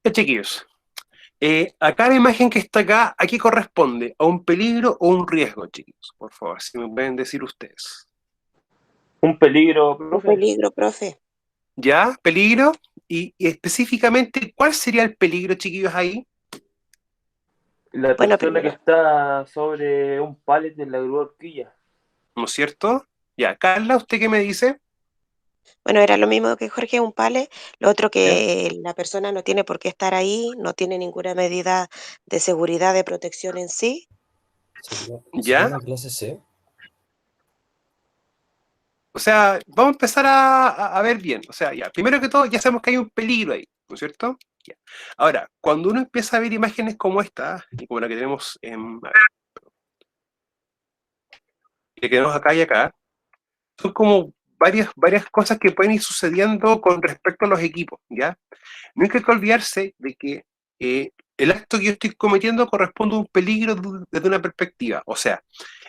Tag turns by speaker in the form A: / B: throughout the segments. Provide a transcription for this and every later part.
A: Ya, chiquillos, acá la imagen que está acá, ¿a qué corresponde? ¿A un peligro o un riesgo, chiquillos? Por favor, si me pueden decir ustedes.
B: Un peligro,
C: Un
B: profe.
C: peligro, profe.
A: ¿Ya? ¿Peligro? Y específicamente, ¿cuál sería el peligro, chiquillos, ahí?
B: La
C: Bueno,
B: persona que
C: primero.
B: está sobre un pallet de la grúa horquilla.
A: ¿No es cierto? Ya, Carla, ¿usted qué me dice?
C: Bueno, era lo mismo que Jorge, un pale. Lo otro
A: ¿Ya?
C: que la persona no tiene por qué estar ahí, no tiene ninguna medida de seguridad, de protección en sí.
D: Sería
A: ¿Ya?
D: una clase C.
A: O sea, vamos a empezar a ver bien. O sea, ya, primero que todo, ya sabemos que hay un peligro ahí, ¿no es cierto? Ya. Ahora, cuando uno empieza a ver imágenes como esta, y como la que tenemos a ver, que tenemos acá y acá, son como varias cosas que pueden ir sucediendo con respecto a los equipos, ¿ya? No hay que olvidarse de que el acto que yo estoy cometiendo corresponde a un peligro desde una perspectiva. O sea,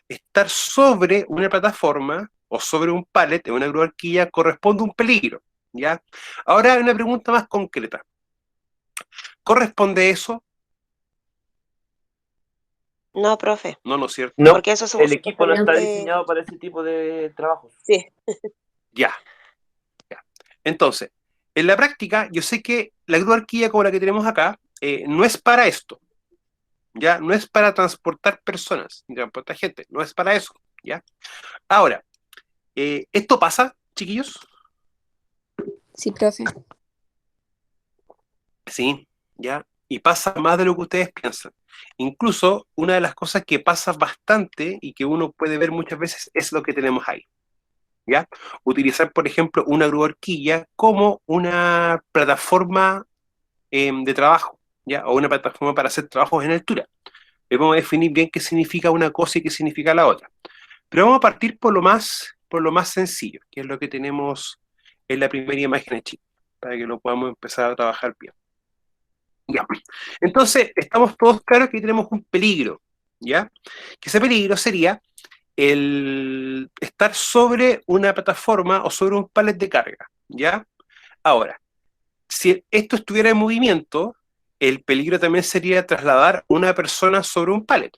A: estar sobre una plataforma o sobre un pallet en una grúa horquilla corresponde a un peligro, ¿ya? Ahora hay una pregunta más concreta. ¿Corresponde eso?
C: No, profe,
A: No, ¿no es cierto?
B: No,
C: porque eso es
B: el equipo no está
C: supuestamente,
B: diseñado para ese tipo de trabajos.
C: sí,
A: Ya, ya. Entonces, en la práctica, yo sé que la grúa horquilla como la que tenemos acá no es para esto, ¿ya? No es para transportar personas, ni transportar gente, no es para eso, ¿ya? Ahora, ¿esto pasa, chiquillos?
E: Sí, profe.
A: Sí, ¿ya? Y pasa más de lo que ustedes piensan. Incluso, una de las cosas que pasa bastante y que uno puede ver muchas veces es lo que tenemos ahí, ¿ya? Utilizar, por ejemplo, una grúa horquilla como una plataforma de trabajo, ¿ya? O una plataforma para hacer trabajos en altura. Vamos a definir bien qué significa una cosa y qué significa la otra. Pero vamos a partir por lo más sencillo, que es lo que tenemos en la primera imagen de Chile, para que lo podamos empezar a trabajar bien. Ya. Entonces, estamos todos claros que tenemos un peligro, ¿ya? Que ese peligro sería el estar sobre una plataforma o sobre un pallet de carga, ¿ya? Ahora, si esto estuviera en movimiento, el peligro también sería trasladar una persona sobre un pallet,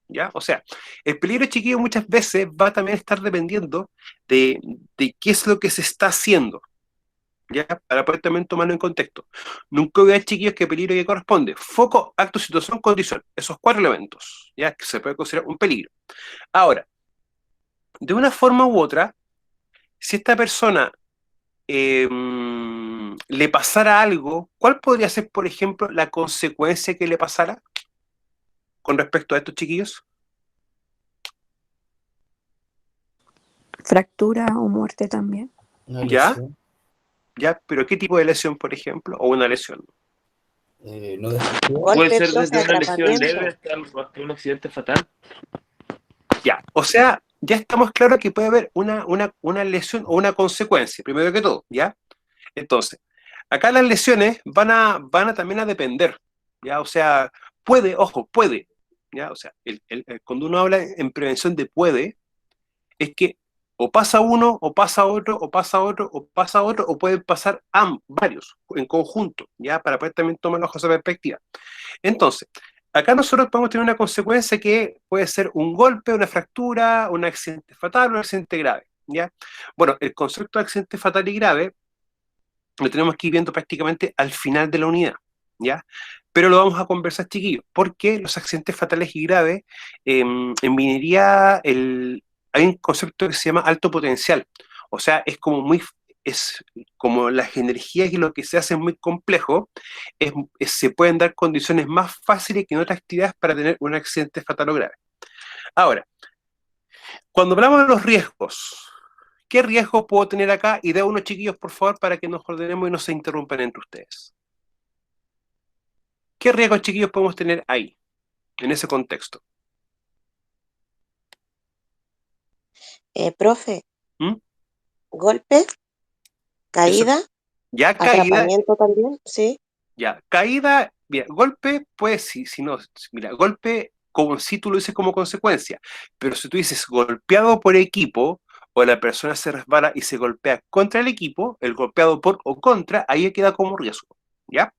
A: ¿ya? O sea, el peligro chiquillo muchas veces va a también estar dependiendo de qué es lo que se está haciendo, ¿ya? Para poder también tomarlo en contexto. Nunca voy a chiquillos que peligro que corresponde. Foco, acto, situación, condición. Esos cuatro elementos, ¿ya? Que se puede considerar un peligro. Ahora, de una forma u otra, si esta persona le pasara algo, ¿cuál podría ser, por ejemplo, la consecuencia que le pasara con respecto a estos chiquillos?
E: Fractura o muerte también.
D: Una
A: ¿Ya?
D: lesión.
A: ¿Ya? ¿Pero qué tipo de lesión, por ejemplo? ¿O una lesión?
D: No defectiva.
B: Puede
C: golpe,
B: ser
C: profe,
B: desde una lesión leve
C: atrapamiento.
B: hasta un accidente fatal.
A: Ya. O sea, ya estamos claros que puede haber una lesión o una consecuencia, primero que todo, ¿ya? Entonces, acá las lesiones van a también a depender, ¿ya? O sea, puede, ojo, puede, ¿ya? O sea, cuando uno habla en prevención de puede, es que o pasa uno, o pasa otro, o pasa otro, o pasa otro, o pueden pasar varios en conjunto, ¿ya? Para poder también tomar las cosas en perspectiva. Entonces, acá nosotros podemos tener una consecuencia que puede ser un golpe, una fractura, un accidente fatal, un accidente grave, ¿ya? Bueno, el concepto de accidente fatal y grave lo tenemos que ir viendo prácticamente al final de la unidad, ¿ya? Pero lo vamos a conversar, chiquillos, porque los accidentes fatales y graves, en minería hay un concepto que se llama alto potencial, o sea, es como las energías y lo que se hace es muy complejo, se pueden dar condiciones más fáciles que en otras actividades para tener un accidente fatal o grave. Ahora, cuando hablamos de los riesgos, ¿qué riesgo puedo tener acá? Y de unos chiquillos, por favor, para que nos ordenemos y no se interrumpan entre ustedes. ¿Qué riesgos, chiquillos, podemos tener ahí, en ese contexto?
C: Profe,
A: ¿Mm?
C: golpe,
A: Eso,
C: caída,
A: ya caída,
C: atrapamiento también, sí.
A: ya, caída, bien, golpe, pues, si no, mira, golpe, como si tú lo dices como consecuencia, pero si tú dices golpeado por equipo, o la persona se resbala y se golpea contra el equipo, el golpeado por o contra, ahí queda como riesgo, ¿ya?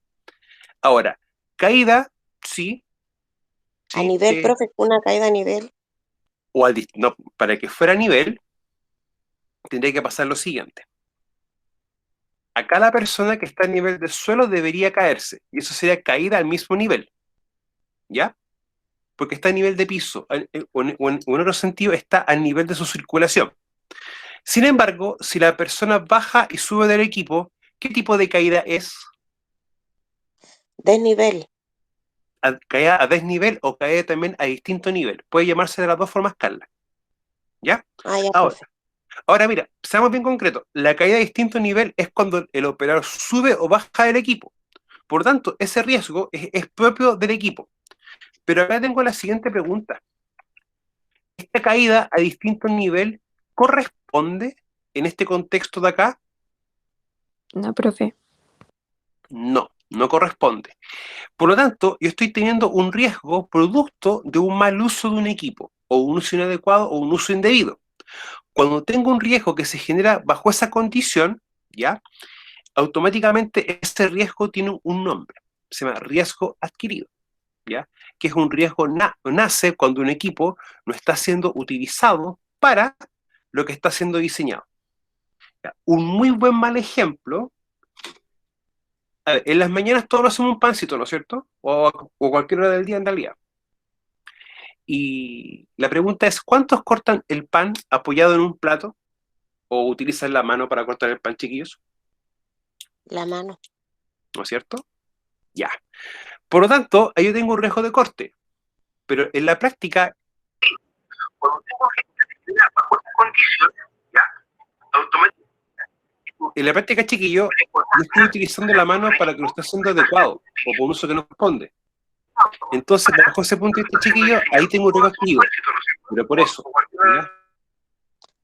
A: Ahora, caída, sí,
C: A
A: sí,
C: nivel, profe, una caída a nivel.
A: o no, para que fuera a nivel, tendría que pasar lo siguiente. Acá la persona que está a nivel del suelo debería caerse, y eso sería caída al mismo nivel, ¿ya? Porque está a nivel de piso, o en otro sentido está al nivel de su circulación. Sin embargo, si la persona baja y sube del equipo, ¿qué tipo de caída es?
C: Desnivel.
A: Caída a desnivel o caída también a distinto nivel. Puede llamarse de las dos formas, Carla. ¿Ya?
C: Ah, ya,
A: Ahora,
C: profe.
A: ahora mira, seamos bien concretos. La caída a distinto nivel es cuando el operador sube o baja del equipo. Por tanto, ese riesgo es propio del equipo. Pero acá tengo la siguiente pregunta. ¿Esta caída a distinto nivel corresponde en este contexto de acá?
E: No, profe.
A: No, no corresponde. Por lo tanto, yo estoy teniendo un riesgo producto de un mal uso de un equipo, o un uso inadecuado o un uso indebido. Cuando tengo un riesgo que se genera bajo esa condición, ¿ya? Automáticamente ese riesgo tiene un nombre. Se llama riesgo adquirido, ¿ya? Que es un riesgo nace cuando un equipo no está siendo utilizado para lo que está siendo diseñado. ¿Ya? Un muy buen mal ejemplo. A ver, en las mañanas todos hacemos un pancito, ¿no es cierto? O cualquier hora del día en realidad. Y la pregunta es, ¿cuántos cortan el pan apoyado en un plato? ¿O utilizan la mano para cortar el pan, chiquillos?
C: La mano.
A: ¿No es cierto? Ya. Por lo tanto, ahí yo tengo un riesgo de corte. Pero en la práctica, cuando tengo que bajo esta condición, ¿ya? Automáticamente, en la práctica, chiquillo, yo estoy utilizando la mano para que lo esté haciendo adecuado o por un uso que no corresponde. Entonces, bajo ese punto de vista, chiquillo, ahí tengo un riesgo adquirido. Pero por eso, ¿ya?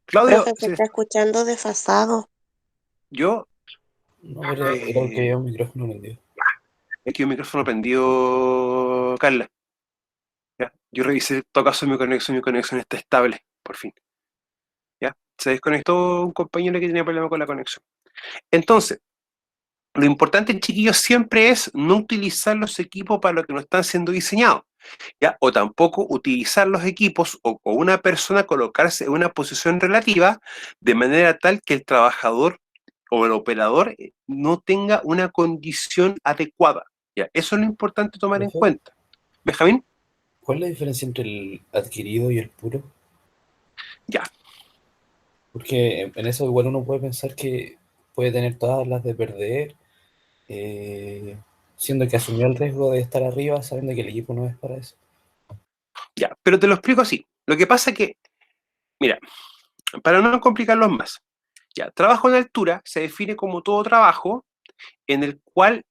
A: Claudio,
C: Profe, se está escuchando desfasado.
A: yo,
D: No, era que un micrófono prendido.
A: es que el micrófono prendió, Carla. ¿Ya? Yo revisé en todo caso mi conexión está estable, por fin. ¿Ya? Se desconectó un compañero que tenía problema con la conexión. Entonces, lo importante, chiquillos, siempre es no utilizar los equipos para lo que no están siendo diseñados, ¿ya? O tampoco utilizar los equipos o una persona colocarse en una posición relativa de manera tal que el trabajador o el operador no tenga una condición adecuada, ¿ya? Eso es lo importante tomar en
D: Profe,
A: cuenta. Benjamín,
D: ¿cuál es la diferencia entre el adquirido y el puro?
A: ya.
D: Porque en eso igual uno puede pensar que puede tener todas las de perder, siendo que asumió el riesgo de estar arriba, sabiendo que el equipo no es para eso.
A: Ya, pero te lo explico así. Lo que pasa es que, mira, para no complicarlos más, ya, trabajo en altura se define como todo trabajo en el cual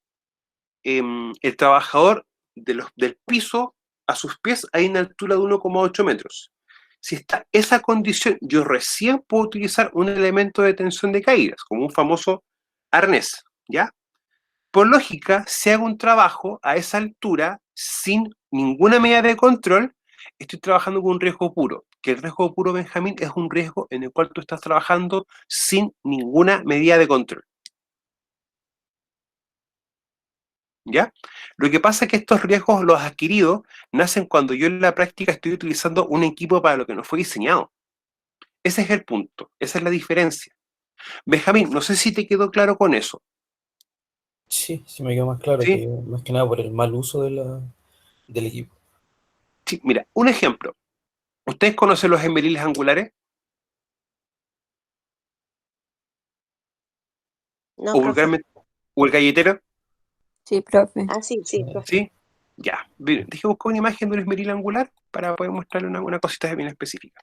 A: el trabajador del piso a sus pies hay una altura de 1,8 metros. Si está esa condición, yo recién puedo utilizar un elemento de tensión de caídas, como un famoso arnés, ¿ya? Por lógica, si hago un trabajo a esa altura sin ninguna medida de control, estoy trabajando con un riesgo puro. Que el riesgo puro, Benjamín, es un riesgo en el cual tú estás trabajando sin ninguna medida de control. ¿Ya? Lo que pasa es que estos riesgos, los adquiridos, nacen cuando yo en la práctica estoy utilizando un equipo para lo que no fue diseñado. Ese es el punto, esa es la diferencia. Benjamín, no sé si te quedó claro con eso.
D: Sí, sí me quedó más claro
A: ¿Sí?
D: que más que nada por el mal uso del equipo.
A: Sí, mira, un ejemplo. ¿Ustedes conocen los esmeriles angulares?
C: No,
A: ¿O
C: profe.
A: vulgarmente, o el galletero?
E: Sí, profe.
C: Ah, sí, sí, profe.
A: ¿Sí? Ya. Bien, dije buscar una imagen de un esmeril angular para poder mostrarle una cosita bien específica.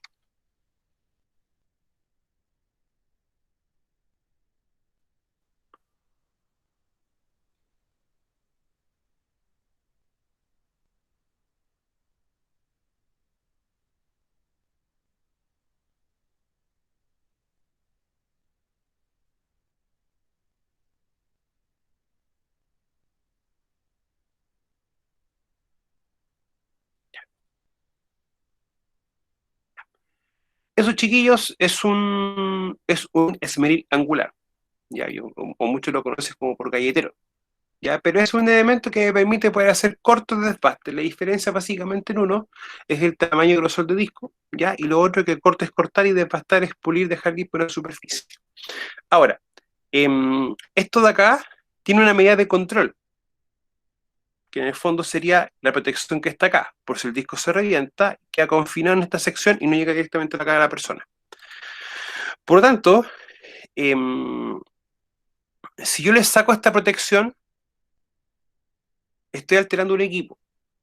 A: Esos chiquillos es un esmeril angular. Ya, o muchos lo conocen como por galletero. ¿ya? Pero es un elemento que me permite poder hacer cortos de desbaste. La diferencia básicamente en uno es el tamaño y grosor de disco, ¿ya? Y lo otro que corto es cortar y desbastar es pulir, dejar limpio una superficie. Ahora, esto de acá tiene una medida de control, que en el fondo sería la protección que está acá. Por si el disco se revienta, queda confinado en esta sección y no llega directamente a la cara de la persona. Por lo tanto, si yo le saco esta protección, estoy alterando un equipo,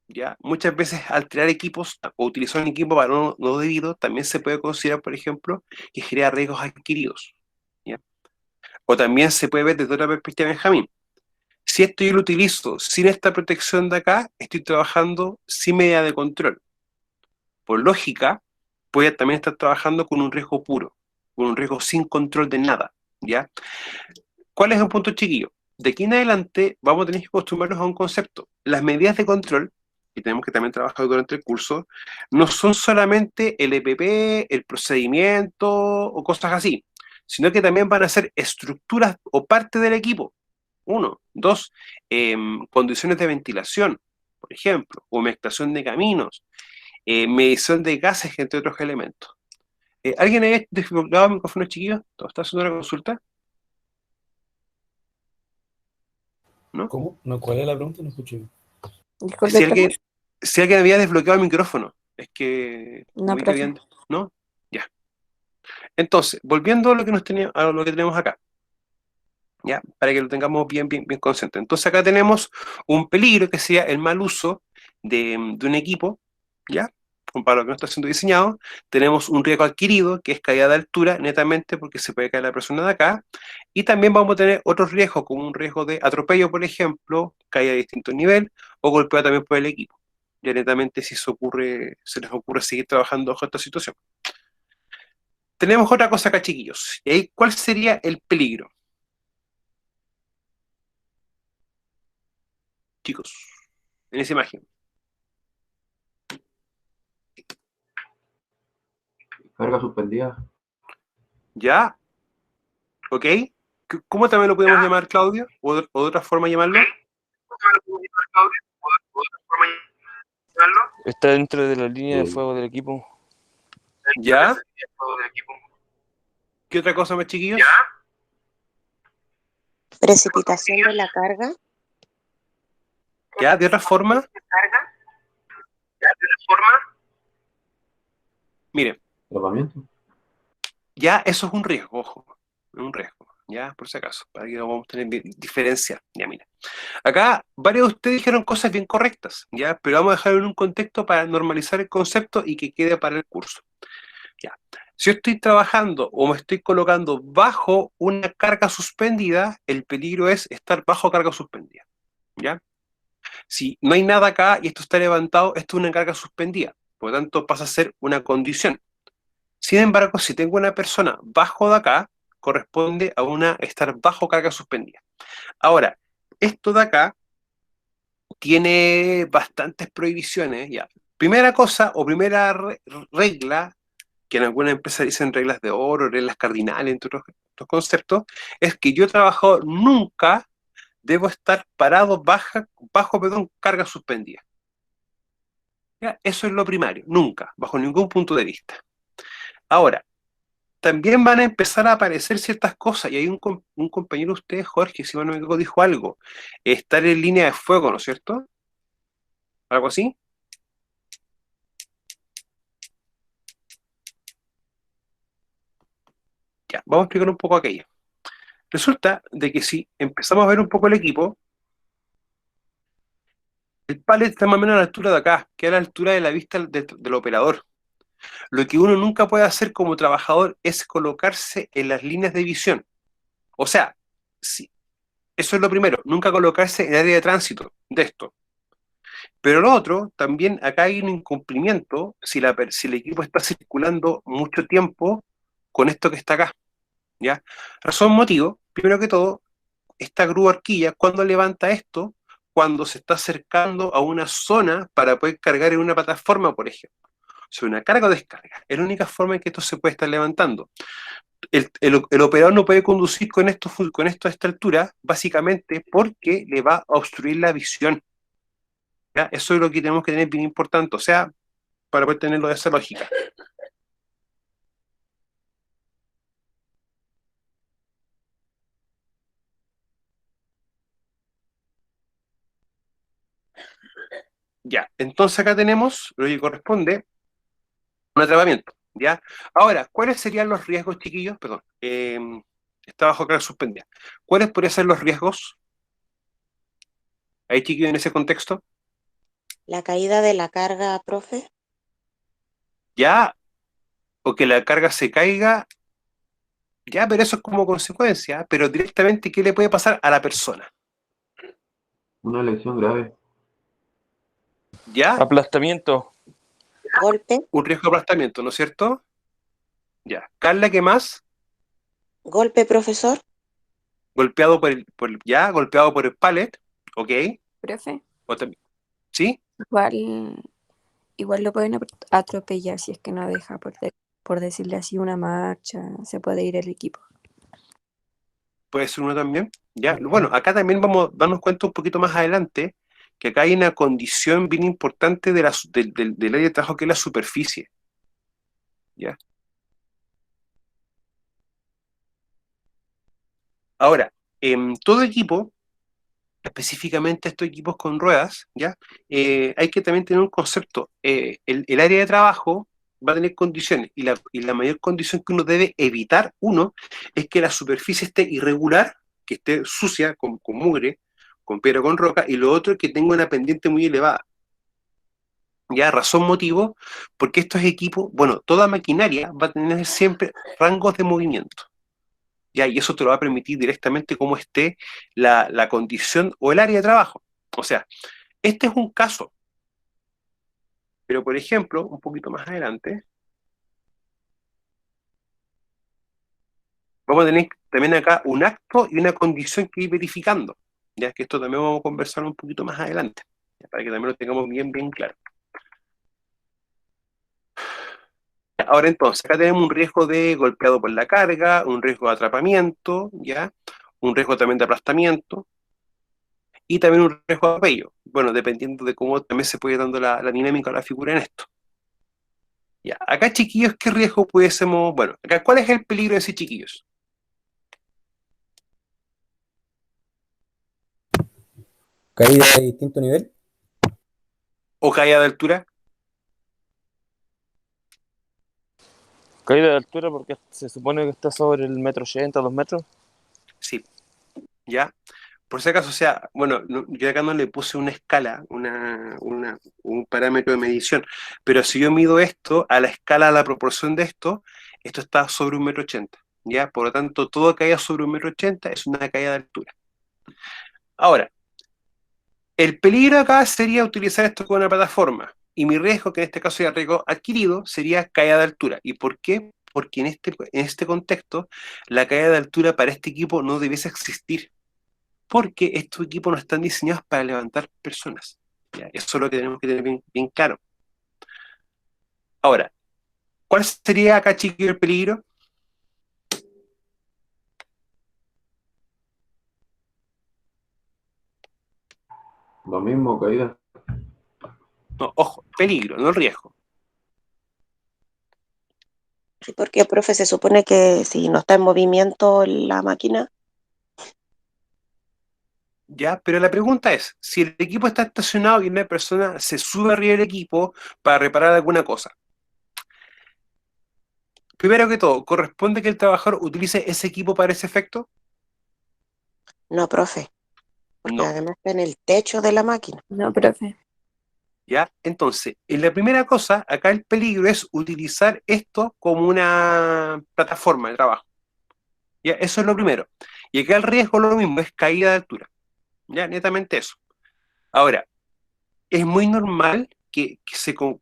A: ¿ya? Muchas veces alterar equipos o utilizar un equipo para no debido también se puede considerar, por ejemplo, que genera riesgos adquiridos, ¿ya? O también se puede ver desde otra perspectiva, Benjamín. Si esto yo lo utilizo sin esta protección de acá, estoy trabajando sin medida de control. Por lógica, voy a también estar trabajando con un riesgo puro, con un riesgo sin control de nada, ¿ya? ¿Cuál es el punto, chiquillo? De aquí en adelante vamos a tener que acostumbrarnos a un concepto. Las medidas de control, que tenemos que también trabajar durante el curso, no son solamente el EPP, el procedimiento o cosas así, sino que también van a ser estructuras o parte del equipo. Uno. Dos, condiciones de ventilación, por ejemplo, humectación de caminos, medición de gases, entre otros elementos. ¿Alguien ha desbloqueado el micrófono, chiquillo? ¿Todo está haciendo una consulta? ¿No?
D: ¿Cómo? No, ¿cuál es la pregunta? No escuché.
E: Disculpe,
A: Si
E: profe.
A: alguien había desbloqueado el micrófono, es que
E: No,
A: vi que
E: profe.
A: habían, ¿no? Ya. Entonces, volviendo a lo que a lo que tenemos acá, ya, para que lo tengamos bien consciente. Entonces acá tenemos un peligro que sea el mal uso de un equipo, ya, para lo que no está siendo diseñado. Tenemos un riesgo adquirido, que es caída de altura, netamente porque se puede caer la persona de acá, y también vamos a tener otros riesgos, como un riesgo de atropello, por ejemplo, caída de distinto nivel, o golpeado también por el equipo. Ya netamente si eso ocurre, se les ocurre seguir trabajando bajo esta situación. Tenemos otra cosa acá, chiquillos. ¿Y ahí cuál sería el peligro? Chicos, en esa imagen.
B: Carga suspendida.
A: ¿Ya? ¿Ok? ¿Cómo también lo podemos llamar, Claudio? ¿O de otra forma llamarlo?
F: Está dentro de la línea de fuego del equipo.
A: ¿Ya? ¿Qué otra cosa más, chiquillos?
C: Precipitación de la carga.
A: ¿Ya? ¿De otra forma? Miren,
B: Tratamiento.
A: ya eso es un riesgo, ojo, es un riesgo, ya, por si acaso, para que lo vamos a tener diferencia. Ya, mira. Acá varios de ustedes dijeron cosas bien correctas, ya, pero vamos a dejarlo en un contexto para normalizar el concepto y que quede para el curso. Ya. Si yo estoy trabajando o me estoy colocando bajo una carga suspendida, el peligro es estar bajo carga suspendida, ¿ya? Si no hay nada acá y esto está levantado, esto es una carga suspendida, por lo tanto pasa a ser una condición. Sin embargo, si tengo una persona bajo de acá, corresponde a estar bajo carga suspendida. Ahora, esto de acá tiene bastantes prohibiciones, ya. Primera cosa o primera regla, que en algunas empresas dicen reglas de oro, reglas cardinales, entre otros conceptos, es que yo trabajador nunca debo estar parado bajo carga suspendida. ¿Ya? Eso es lo primario, nunca, bajo ningún punto de vista. Ahora, también van a empezar a aparecer ciertas cosas, y hay un compañero de ustedes, Jorge, si no me equivoco, dijo algo, estar en línea de fuego, ¿no es cierto? ¿Algo así? Ya, vamos a explicar un poco aquello. Resulta de que si empezamos a ver un poco el equipo, el pallet está más o menos a la altura de acá, que es a la altura de la vista del operador. Lo que uno nunca puede hacer como trabajador es colocarse en las líneas de visión. O sea, sí, eso es lo primero, nunca colocarse en el área de tránsito de esto. Pero lo otro, también acá hay un incumplimiento si el equipo está circulando mucho tiempo con esto que está acá, ¿ya? Razón, motivo, primero que todo, esta grúa horquilla, ¿cuándo levanta esto? Cuando se está acercando a una zona para poder cargar en una plataforma, por ejemplo. O sobre una carga o descarga. Es la única forma en que esto se puede estar levantando. El operador no puede conducir con esto a esta altura, básicamente porque le va a obstruir la visión. ¿Ya? Eso es lo que tenemos que tener bien importante, o sea, para poder tenerlo de esa lógica. Ya, entonces acá tenemos lo que corresponde a un atrapamiento, ¿ya? Ahora, ¿cuáles serían los riesgos, chiquillos? Perdón, está bajo carga suspendida. ¿Cuáles podrían ser los riesgos? Ahí, chiquillos, en ese contexto.
C: La caída de la carga, profe.
A: Ya, o que la carga se caiga, ya, pero eso es como consecuencia, pero directamente, ¿qué le puede pasar a la persona?
B: Una lesión grave.
A: Ya,
F: Aplastamiento.
C: Golpe,
A: un riesgo de aplastamiento, ¿no es cierto? Ya. Carla, ¿qué más?
C: golpe, profesor.
A: Golpeado golpeado por el pallet, ¿ok?
E: Profe,
A: ¿Sí?
E: igual lo pueden atropellar si es que no deja, por decirle así, una marcha, se puede ir el equipo.
A: Puede ser uno también. Ya, bueno, acá también vamos a darnos cuenta un poquito más adelante que acá hay una condición bien importante del área de trabajo, que es la superficie. ¿Ya? Ahora, en todo equipo, específicamente estos equipos con ruedas, ¿ya? Hay que también tener un concepto. El área de trabajo va a tener condiciones, y la mayor condición que uno debe evitar, uno, es que la superficie esté irregular, que esté sucia, con mugre, con piedra, con roca, y lo otro es que tenga una pendiente muy elevada. Ya, razón, motivo, porque estos equipos, bueno, toda maquinaria va a tener siempre rangos de movimiento. Ya, y eso te lo va a permitir directamente cómo esté la condición o el área de trabajo. O sea, este es un caso, pero por ejemplo, un poquito más adelante, vamos a tener también acá un acto y una condición que ir verificando. Ya que esto también vamos a conversar un poquito más adelante, ya, para que también lo tengamos bien, bien claro. Ahora entonces, acá tenemos un riesgo de golpeado por la carga, un riesgo de atrapamiento, ¿ya? Un riesgo también de aplastamiento, y también un riesgo de apello. Bueno, dependiendo de cómo también se puede ir dando la dinámica o la figura en esto. Ya, acá, chiquillos, ¿qué riesgo pudiésemos...? Bueno, acá, ¿cuál es el peligro de ese, chiquillos?
G: Caída de distinto nivel.
A: ¿O caída de altura?
F: Caída de altura porque se supone que está sobre el 1,80 m, 2 metros.
A: Sí, ¿ya? Por si acaso, o sea, bueno, yo acá no le puse una escala, un parámetro de medición, pero si yo mido esto a la escala, a la proporción de esto está sobre 1,80 m, ¿ya? Por lo tanto, toda caída sobre 1,80 m es una caída de altura. Ahora, el peligro acá sería utilizar esto como una plataforma, y mi riesgo, que en este caso sería riesgo adquirido, sería caída de altura. ¿Y por qué? Porque en este contexto, la caída de altura para este equipo no debiese existir, porque estos equipos no están diseñados para levantar personas. ¿Ya? Eso es lo que tenemos que tener bien, bien claro. Ahora, ¿cuál sería acá, chiquillo, el peligro?
B: Lo mismo, caída.
A: No, ojo, peligro, no riesgo.
C: Sí, porque, profe, se supone que si no está en movimiento la máquina,
A: ¿Ya? Pero la pregunta es, si el equipo está estacionado y una persona se sube arriba del equipo para reparar alguna cosa, primero que todo, ¿corresponde que el trabajador utilice ese equipo para ese efecto?
C: no, profe, porque
A: No.
C: además está en el techo de la máquina.
E: No, profe.
A: ¿Ya? Entonces, en la primera cosa, acá el peligro es utilizar esto como una plataforma de trabajo. ¿Ya? Eso es lo primero. Y acá el riesgo lo mismo, es caída de altura. ¿Ya? Netamente eso. Ahora, es muy normal que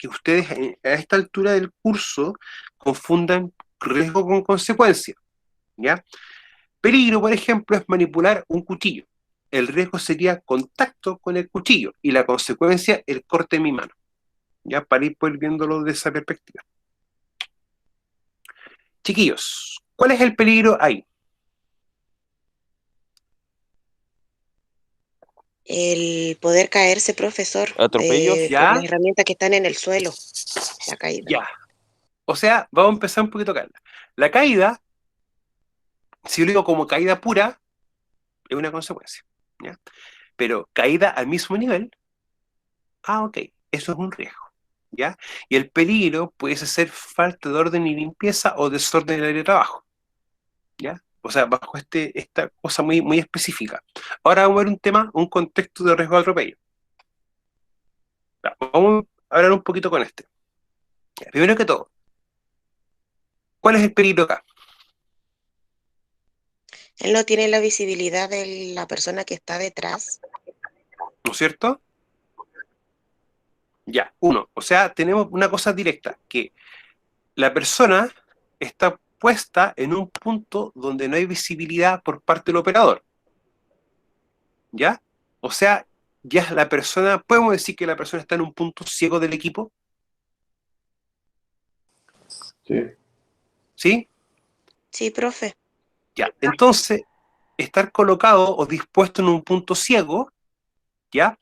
A: ustedes a esta altura del curso confundan riesgo con consecuencia. ¿Ya? Peligro, por ejemplo, es manipular un cuchillo. El riesgo sería contacto con el cuchillo y la consecuencia, el corte de mi mano. ya para ir poder viéndolo de esa perspectiva. Chiquillos, ¿cuál es el peligro ahí?
C: El poder caerse, profesor,
F: Atropellos.
C: por
A: ¿Ya?
C: las herramientas que están en el suelo, la caída.
A: Ya. O sea, vamos a empezar un poquito acá. La caída, si yo lo digo como caída pura, es una consecuencia, ¿ya? Pero caída al mismo nivel, ok, eso es un riesgo, ¿ya? Y el peligro puede ser falta de orden y limpieza o desorden en el área de trabajo, ¿ya? O sea, bajo esta cosa muy, muy específica. Ahora vamos a ver un tema, un contexto de riesgo de atropello. Ya, vamos a hablar un poquito con este. Ya, primero que todo, ¿cuál es el peligro acá?
C: Él no tiene la visibilidad de la persona que está detrás.
A: ¿No es cierto? Ya, uno. O sea, tenemos una cosa directa, que la persona está puesta en un punto donde no hay visibilidad por parte del operador. ¿Ya? O sea, ya la persona, podemos decir que la persona está en un punto ciego del equipo,
B: Sí.
A: ¿sí?
C: Sí, profe.
A: Ya. Entonces, estar colocado o dispuesto en un punto ciego, ¿ya?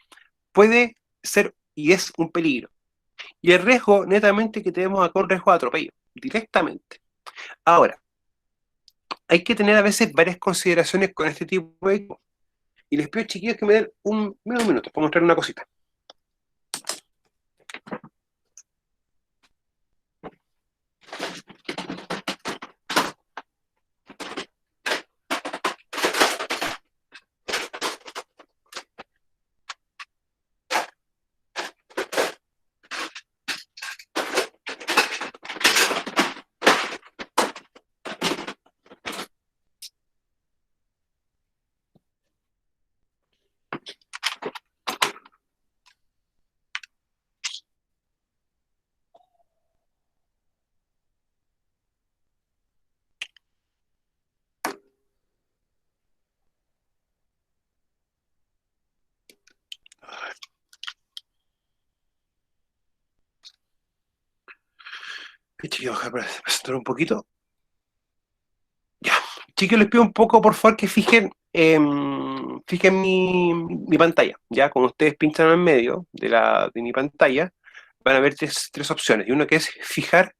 A: Puede ser y es un peligro. Y el riesgo, netamente, que tenemos acá, un riesgo de atropello, directamente. Ahora, hay que tener a veces varias consideraciones con este tipo de equipo. Y les pido, chiquillos, que me den menos minutos para mostrar una cosita. Chiquillos, voy a presentar un poquito. Ya. Chiquillos, les pido un poco, por favor, que fijen mi pantalla. Ya, como ustedes pinchan en medio de mi pantalla, van a ver tres opciones. Y una que es fijar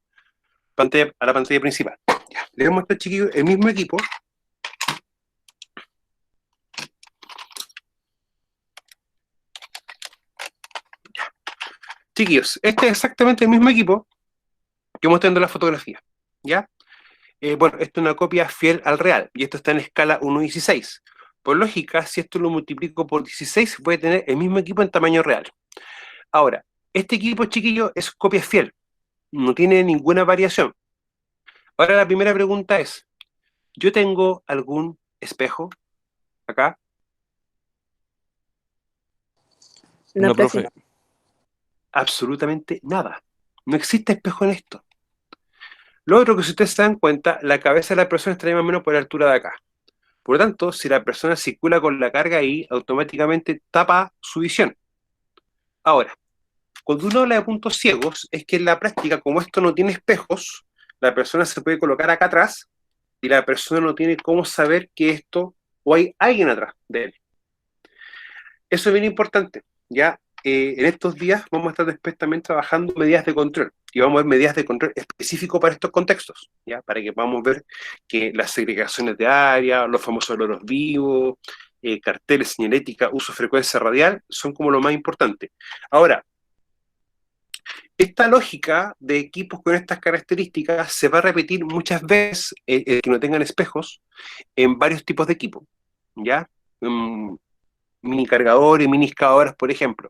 A: a la pantalla principal. Ya. Les voy a mostrar, chiquillos, el mismo equipo. Chiquillos, este es exactamente el mismo equipo que muestran en la fotografía. ¿Ya? Bueno, esto es una copia fiel al real, y esto está en escala 1:16. Por lógica, si esto lo multiplico por 16, voy a tener el mismo equipo en tamaño real. Ahora, este equipo, chiquillo, es copia fiel, no tiene ninguna variación. Ahora la primera pregunta es, ¿yo tengo algún espejo acá?
E: No,
F: No,
E: profe.
F: profe.
A: Absolutamente nada. No existe espejo en esto. Lo otro que si ustedes se dan cuenta, la cabeza de la persona está más o menos por la altura de acá. Por lo tanto, si la persona circula con la carga ahí, automáticamente tapa su visión. Ahora, cuando uno habla de puntos ciegos, es que en la práctica, como esto no tiene espejos, la persona se puede colocar acá atrás y la persona no tiene cómo saber que esto o hay alguien atrás de él. Eso es bien importante. Ya en estos días vamos a estar después también trabajando medidas de control y vamos a ver medidas de control específico para estos contextos, ya para que podamos ver que las segregaciones de área, los famosos loros vivos, carteles, señalética, uso de frecuencia radial, son como lo más importante. Ahora, esta lógica de equipos con estas características se va a repetir muchas veces, que no tengan espejos, en varios tipos de equipos, ¿ya? Mini cargadores, mini excavadoras, por ejemplo.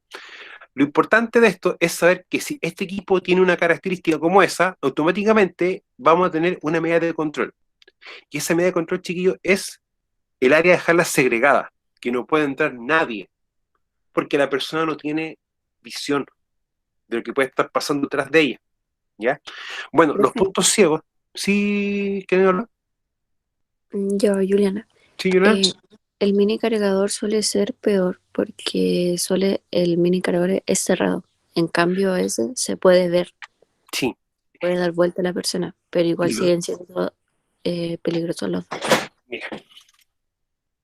A: Lo importante de esto es saber que si este equipo tiene una característica como esa, automáticamente vamos a tener una medida de control. Y esa medida de control, chiquillo, es el área de dejarla segregada, que no puede entrar nadie, porque la persona no tiene visión de lo que puede estar pasando detrás de ella, ¿ya? Bueno, los
E: Profe,
A: puntos ciegos, ¿sí? ¿Quieren hablar?
E: yo, Juliana.
A: ¿Sí, Julián?
E: El mini cargador suele ser peor porque el mini cargador es cerrado. En cambio, ese se puede ver,
A: Sí,
E: puede dar vuelta a la persona, pero igual
A: y,
E: siguen siendo peligrosos los dos.
A: mira,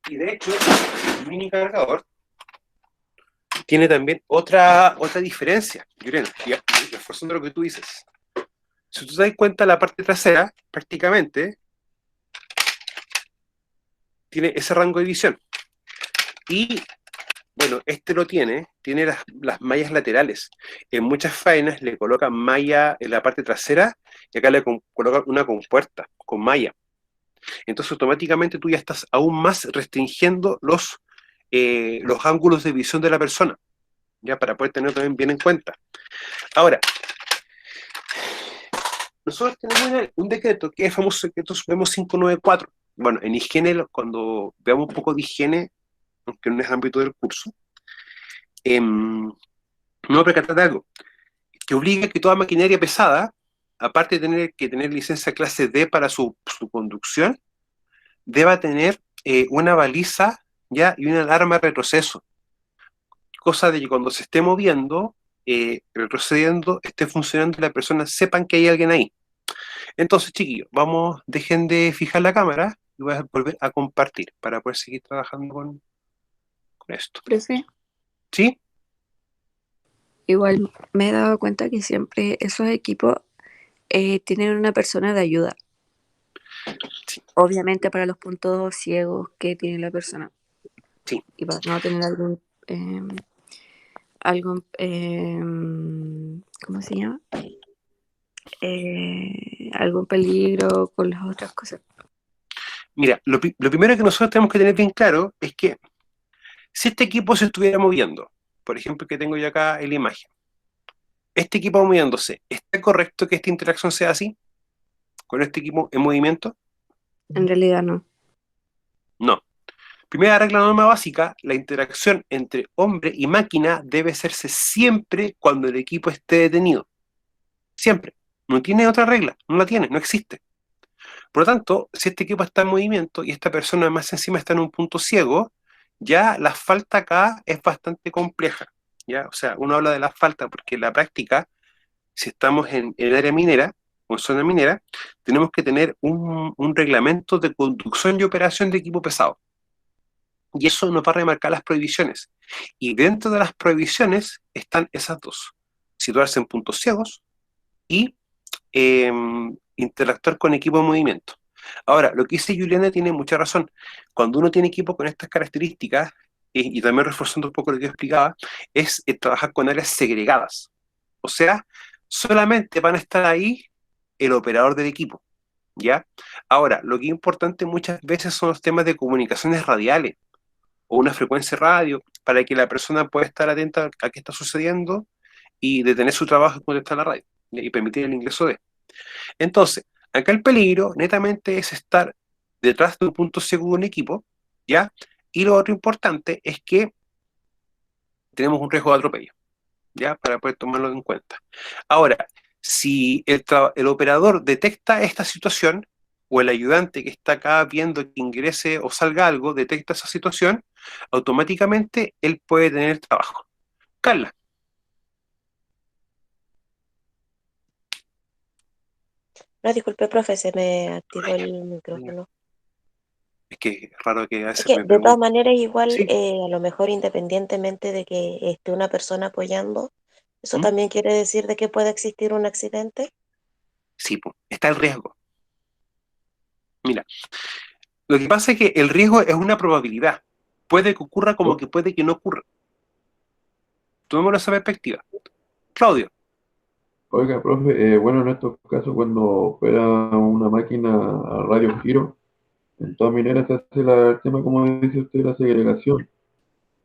A: y de hecho, el mini cargador tiene también otra diferencia, Yurena, y reforzando lo que tú dices. Si tú te das cuenta, la parte trasera prácticamente tiene ese rango de visión. Y bueno, este lo tiene las mallas laterales. En muchas faenas le colocan malla en la parte trasera y acá le colocan una compuerta con malla. Entonces automáticamente tú ya estás aún más restringiendo los ángulos de visión de la persona, ya para poder tenerlo también bien en cuenta. Ahora, nosotros tenemos un decreto que es el famoso decreto Supremo 594. Bueno, en higiene, cuando veamos un poco de higiene, aunque no es ámbito del curso, no percatar de algo, que obliga que toda maquinaria pesada, aparte de tener que tener licencia clase D para su conducción, deba tener una baliza ya y una alarma de retroceso, cosa de que cuando se esté moviendo, retrocediendo, esté funcionando y las personas sepan que hay alguien ahí. Entonces, chiquillos, dejen de fijar la cámara y voy a volver a compartir para poder seguir trabajando con esto.
E: Profe,
A: ¿Sí?
E: igual me he dado cuenta que siempre esos equipos tienen una persona de ayuda.
A: Sí.
E: Obviamente para los puntos ciegos que tiene la persona.
A: Sí.
E: Y para no tener ¿cómo se llama? Algún peligro con las otras cosas.
A: Mira, lo primero que nosotros tenemos que tener bien claro es que si este equipo se estuviera moviendo, por ejemplo, que tengo yo acá en la imagen, este equipo moviéndose, ¿está correcto que esta interacción sea así? ¿Con este equipo en movimiento?
E: En realidad no.
A: No. Primera regla norma básica, la interacción entre hombre y máquina debe hacerse siempre cuando el equipo esté detenido. Siempre. No tiene otra regla, no la tiene, no existe. Por lo tanto, si este equipo está en movimiento y esta persona más encima está en un punto ciego, ya la falta acá es bastante compleja. ¿Ya? O sea, uno habla de la falta porque en la práctica, si estamos en el área minera o en zona minera, tenemos que tener un reglamento de conducción y operación de equipo pesado. Y eso nos va a remarcar las prohibiciones. Y dentro de las prohibiciones están esas dos. Situarse en puntos ciegos y interactuar con equipo de movimiento. Ahora, lo que dice Juliana tiene mucha razón. Cuando uno tiene equipo con estas características, y también reforzando un poco lo que yo explicaba, es trabajar con áreas segregadas. O sea, solamente van a estar ahí el operador del equipo. ¿Ya? Ahora, lo que es importante muchas veces son los temas de comunicaciones radiales o una frecuencia radio para que la persona pueda estar atenta a qué está sucediendo y detener su trabajo cuando está en la radio y permitir el ingreso de. Entonces, acá el peligro netamente es estar detrás de un punto ciego de un equipo, ¿ya? Y lo otro importante es que tenemos un riesgo de atropello, ¿ya? Para poder tomarlo en cuenta. Ahora, si el operador detecta esta situación, o el ayudante que está acá viendo que ingrese o salga algo, detecta esa situación, automáticamente él puede tener trabajo. Carla.
C: No, disculpe, profe, se me activó el micrófono.
A: Es que es raro que a
C: Es
A: veces
C: que
A: me
C: de todas
A: pregunten.
C: maneras, igual,
A: Sí.
C: a lo mejor independientemente de que esté una persona apoyando, eso
A: ¿Mm?
C: también quiere decir de que puede existir un accidente.
A: Sí, pues, está el riesgo. Mira, lo que pasa es que el riesgo es una probabilidad. Puede que ocurra como que puede que no ocurra. Tomémoslo esa perspectiva. Claudio.
B: Oiga, profe, bueno, en estos casos cuando opera una máquina a radio giro, en todas mineras se hace el tema, como dice usted, la segregación.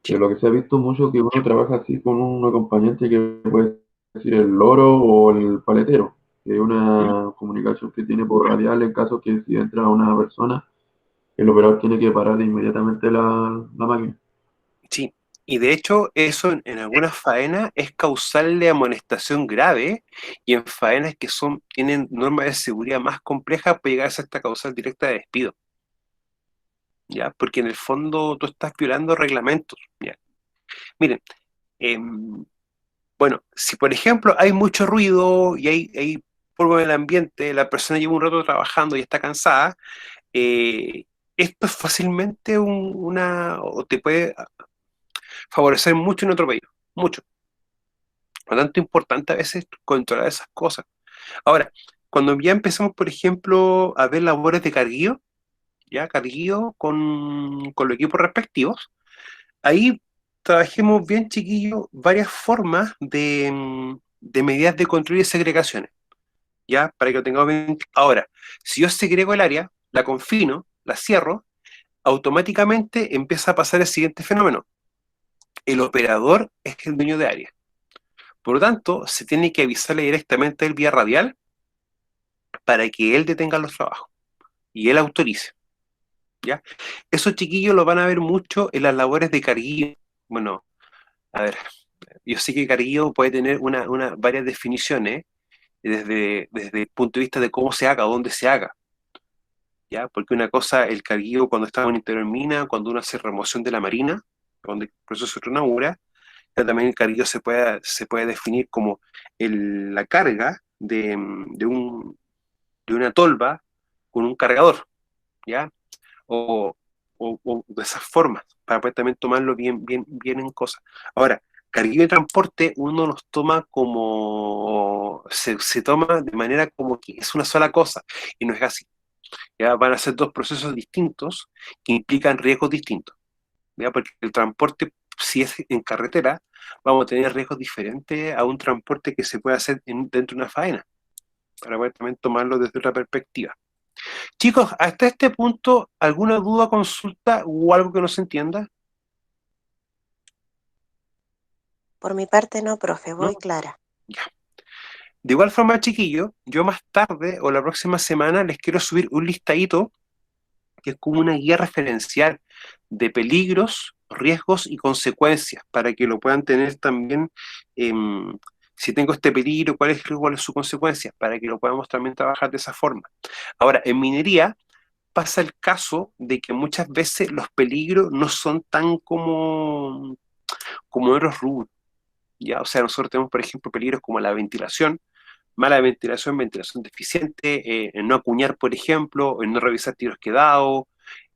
A: Sí.
B: Lo que se ha visto mucho que uno trabaja así con un acompañante que puede decir el loro o el paletero, que es
A: ¿Mm?
B: una comunicación que tiene por radial en caso que si entra una persona, el operador tiene que parar inmediatamente la máquina.
A: Sí. Y de hecho, eso en algunas faenas es causal de amonestación grave, y en faenas que tienen normas de seguridad más complejas puede llegar a ser esta causal directa de despido. ¿Ya? Porque en el fondo tú estás violando reglamentos. ¿Ya? Miren, Bueno, si por ejemplo hay mucho ruido y hay polvo en el ambiente, la persona lleva un rato trabajando y está cansada, esto es fácilmente o te puede favorecer mucho en otro país, mucho. Por lo tanto, es importante a veces controlar esas cosas. Ahora, cuando ya empezamos, por ejemplo, a ver labores de carguío, ya carguío con los equipos respectivos, ahí trabajemos bien, chiquillos, varias formas de medidas de control y segregaciones, ya, para que lo tengamos bien. Ahora, si yo segrego el área, la confino, la cierro, automáticamente empieza a pasar el siguiente fenómeno. El operador es el dueño de área. Por lo tanto, se tiene que avisarle directamente el vía radial para que él detenga los trabajos y él autorice, ¿ya? Esos chiquillos lo van a ver mucho en las labores de carguillo. Bueno, a ver, yo sé que carguillo puede tener varias definiciones desde el punto de vista de cómo se haga, dónde se haga, ¿ya? Porque una cosa, el carguillo cuando está en interior en mina, cuando uno hace remoción de la marina, donde el proceso de tronadura, también el carguillo se puede definir como la carga de una tolva con un cargador, ¿ya? O, o de esas formas, para poder también tomarlo bien, bien, bien en cosas. Ahora, carguillo de transporte uno los toma se toma de manera como que es una sola cosa, y no es así. ¿Ya? Van a ser dos procesos distintos que implican riesgos distintos, ¿ya? Porque el transporte, si es en carretera, vamos a tener riesgos diferentes a un transporte que se puede hacer dentro de una faena, para poder también tomarlo desde otra perspectiva. Chicos, hasta este punto, ¿alguna duda, consulta o algo que no se entienda?
C: Por mi parte no, profe,
A: ¿No?
C: voy clara.
A: Ya. De igual forma, chiquillos, yo más tarde o la próxima semana les quiero subir un listadito que es como una guía referencial de peligros, riesgos y consecuencias, para que lo puedan tener también, si tengo este peligro, cuál es su consecuencia, para que lo podamos también trabajar de esa forma. Ahora, en minería pasa el caso de que muchas veces los peligros no son tan como otros rubros, ¿ya? O sea, nosotros tenemos, por ejemplo, peligros como la ventilación, mala ventilación, ventilación deficiente, el no acuñar, por ejemplo, el no revisar tiros quedados,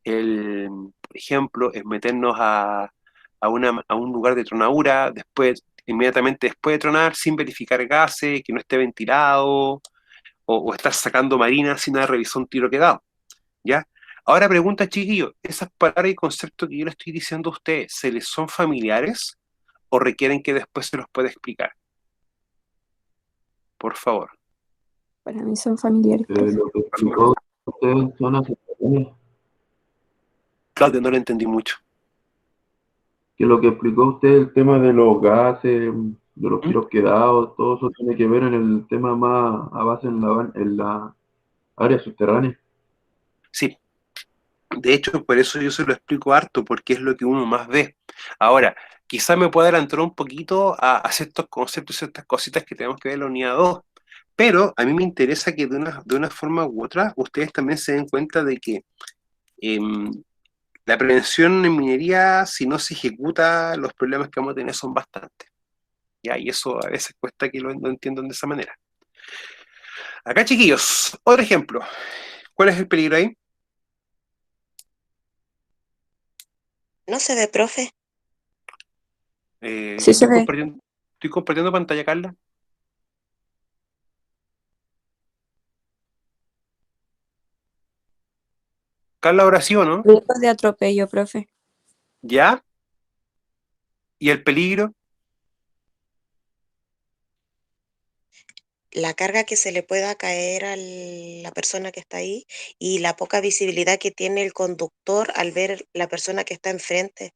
A: por ejemplo, es meternos a un lugar de tronadura, inmediatamente después de tronar, sin verificar gases, que no esté ventilado, o estar sacando marina sin haber revisado un tiro quedado, ¿ya? Ahora pregunta, chiquillos, ¿esas palabras y conceptos que yo le estoy diciendo a ustedes, se les son familiares o requieren que después se los pueda explicar? Por favor.
E: Para mí son familiares, profe.
B: Lo que explicó usted en zonas subterráneas,
A: Claudio, no lo entendí mucho.
B: que lo que explicó usted, el tema de los gases, de los
A: ¿Mm?
B: tiros quedados, todo eso tiene que ver en el tema más a base en la área subterránea.
A: Sí, de hecho, por eso yo se lo explico harto, porque es lo que uno más ve. Ahora, quizás me pueda adelantar un poquito a ciertos conceptos, ciertas cositas que tenemos que ver en la unidad 2, pero a mí me interesa que de una forma u otra ustedes también se den cuenta de que em, la prevención en minería, si no se ejecuta, los problemas que vamos a tener son bastantes. ¿Ya? Y eso a veces cuesta que lo entiendan de esa manera. Acá, chiquillos, otro ejemplo. ¿Cuál es el peligro ahí?
C: ¿No se ve, profe?
E: Sí se ve.
A: Estoy compartiendo pantalla, Carla. Carla, ahora sí o no.
E: Riesgos de atropello, profe.
A: ¿Ya? ¿Y el peligro?
C: La carga que se le pueda caer a la persona que está ahí y la poca visibilidad que tiene el conductor al ver la persona que está enfrente.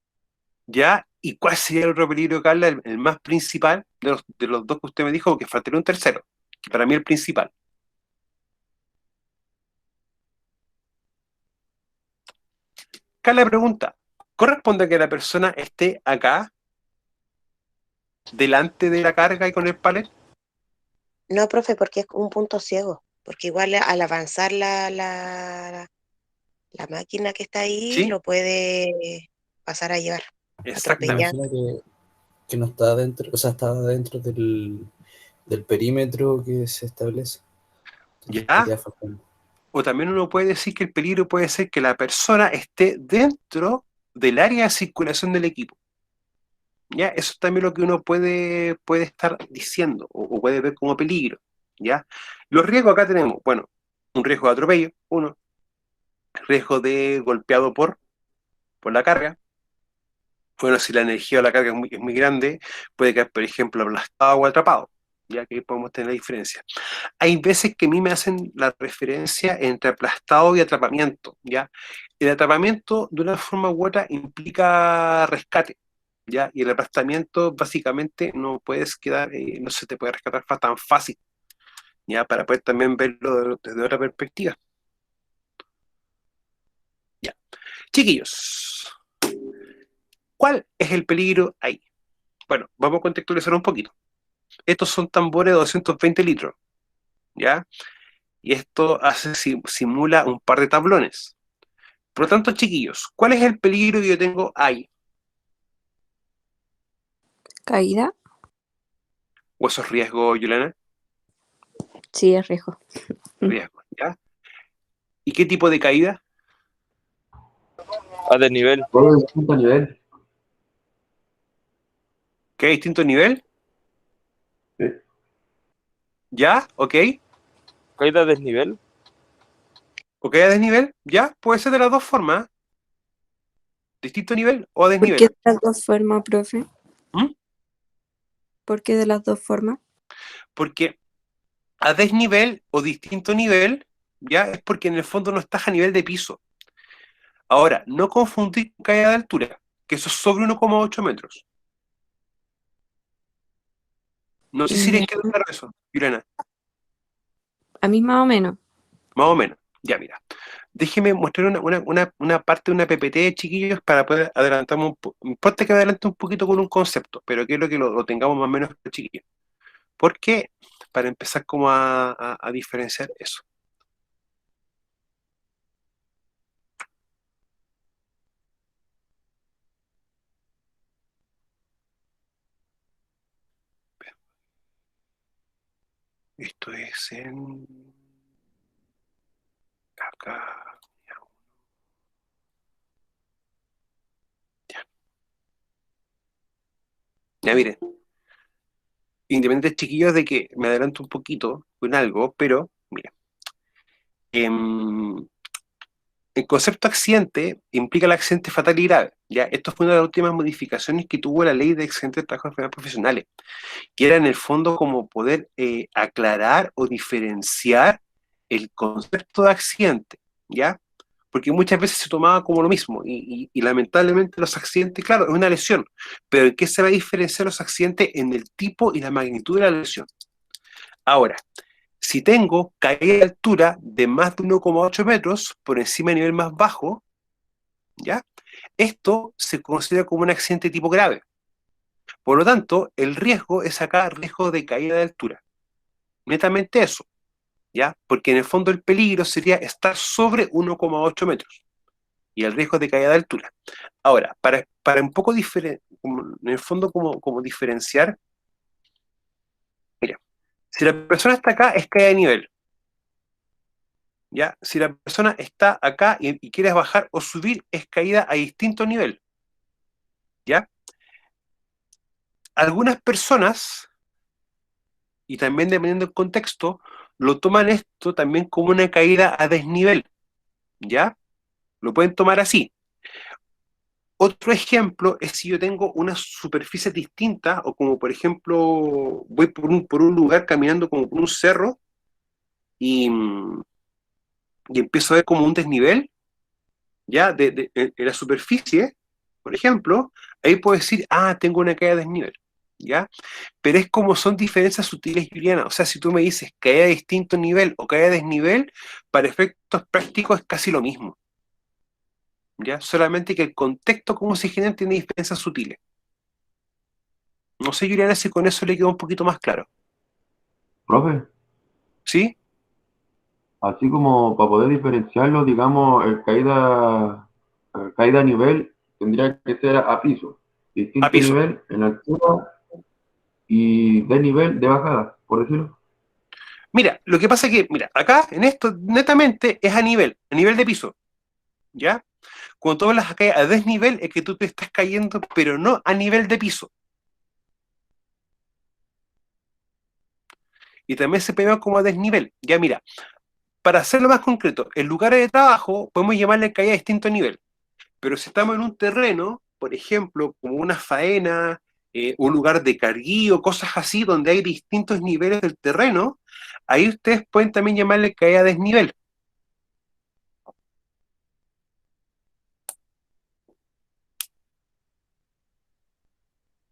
A: ¿Ya? ¿Y cuál sería el otro peligro, Carla? El más principal de los dos que usted me dijo, porque faltaría un tercero, que para mí es el principal. Carla pregunta, ¿corresponde que la persona esté acá, delante de la carga y con el palet?
C: No, profe, porque es un punto ciego. Porque igual al avanzar la máquina que está ahí,
A: ¿Sí?
C: lo puede pasar a llevar,
D: Me
C: atropellar.
A: Exactamente.
D: imagino que que no está dentro, o sea, está dentro del perímetro que se establece. Entonces
A: ¿Ya?
D: estaría faltando.
A: O también uno puede decir que el peligro puede ser que la persona esté dentro del área de circulación del equipo. ¿Ya? Eso es también lo que uno puede estar diciendo o puede ver como peligro. ¿Ya? Los riesgos acá tenemos, bueno, un riesgo de atropello, uno, riesgo de golpeado por la carga. Bueno, si la energía o la carga es muy grande, puede quedar, por ejemplo, aplastado o atrapado. Ya que ahí podemos tener la diferencia. Hay veces que a mí me hacen la referencia entre aplastado y atrapamiento, ¿ya? El atrapamiento, de una forma u otra, implica rescate, ¿ya? Y el aplastamiento, básicamente, no puedes quedar, no se te puede rescatar tan fácil, ¿ya? Para poder también verlo desde otra perspectiva. Ya. Chiquillos, ¿cuál es el peligro ahí? Bueno, vamos a contextualizar un poquito. Estos son tambores de 220 litros, ¿ya? Y esto simula un par de tablones. Por lo tanto, chiquillos, ¿cuál es el peligro que yo tengo ahí?
E: ¿Caída?
A: ¿O esos riesgos, Yolana?
E: Sí, es riesgo.
A: Riesgos, ¿ya? ¿Y qué tipo de caída?
F: A desnivel.
B: Todo de distinto nivel.
A: ¿Qué distinto nivel?
B: Sí.
A: ¿Ya? ¿Ok?
F: Caída a desnivel.
A: ¿O caída a desnivel? ¿Ya? Puede ser de las dos formas. Distinto nivel o a
E: ¿Por qué
A: desnivel.
E: de las dos formas, profe?
A: ¿Mm?
E: ¿Por qué de las dos formas?
A: Porque a desnivel o distinto nivel, ¿ya? Es porque en el fondo no estás a nivel de piso. Ahora, no confundir con caída de altura, que eso es sobre 1,8 metros. No sé si les queda claro eso, Yolana.
E: A mí más o menos.
A: Más o menos. Ya, mira. Déjeme mostrar una parte de una PPT, chiquillos, para poder adelantarme un poco. Importa que adelante un poquito con un concepto, pero quiero que lo tengamos más o menos, chiquillos. ¿Por qué? Para empezar como a diferenciar eso. Esto es en... Acá. Ya, ya miren. Independientes, chiquillos, de que me adelanto un poquito con algo, pero, mira. em, El concepto accidente implica el accidente fatal y grave. ¿Ya? Esto fue una de las últimas modificaciones que tuvo la ley de accidentes de trabajo y enfermedades profesionales, que era en el fondo como poder aclarar o diferenciar el concepto de accidente, ¿ya? Porque muchas veces se tomaba como lo mismo, y lamentablemente los accidentes, claro, es una lesión, pero ¿en qué se va a diferenciar los accidentes? En el tipo y la magnitud de la lesión. Ahora, si tengo caída de altura de más de 1,8 metros por encima del nivel más bajo, ¿ya? Esto se considera como un accidente tipo grave. Por lo tanto, el riesgo es acá riesgo de caída de altura. Netamente eso, ¿ya? Porque en el fondo el peligro sería estar sobre 1,8 metros y el riesgo de caída de altura. Ahora, para un poco en el fondo como diferenciar, mira, si la persona está acá es caída de nivel, ¿ya? Si la persona está acá y quieres bajar o subir es caída a distinto nivel, ¿ya? Algunas personas, y también dependiendo del contexto, lo toman esto también como una caída a desnivel, ¿ya? Lo pueden tomar así. Otro ejemplo es si yo tengo una superficie distinta, o como por ejemplo, voy por un lugar caminando como por un cerro y, y empiezo a ver como un desnivel, ¿ya? En la superficie, por ejemplo, ahí puedo decir, ah, tengo una caída de desnivel, ¿ya? Pero es como son diferencias sutiles, Juliana. O sea, si tú me dices caída a distinto nivel o caída a desnivel, para efectos prácticos es casi lo mismo, ¿ya? Solamente que el contexto, cómo se genera, tiene diferencias sutiles. No sé, Juliana, si con eso le quedó un poquito más claro.
B: Profe,
A: ¿Sí?
B: así como para poder diferenciarlo, digamos, caída a nivel tendría que ser a piso.
A: A
B: distinto
A: piso.
B: nivel en altura y desnivel de bajada, por decirlo.
A: Mira, lo que pasa es que, mira, acá en esto netamente es a nivel de piso, ¿ya? Cuando tú hablas acá a desnivel es que tú te estás cayendo, pero no a nivel de piso. Y también se pega como a desnivel. Ya mira, para hacerlo más concreto, en lugares de trabajo podemos llamarle caída a distinto nivel. Pero si estamos en un terreno, por ejemplo, como una faena, un lugar de carguío, cosas así, donde hay distintos niveles del terreno, ahí ustedes pueden también llamarle caída a desnivel.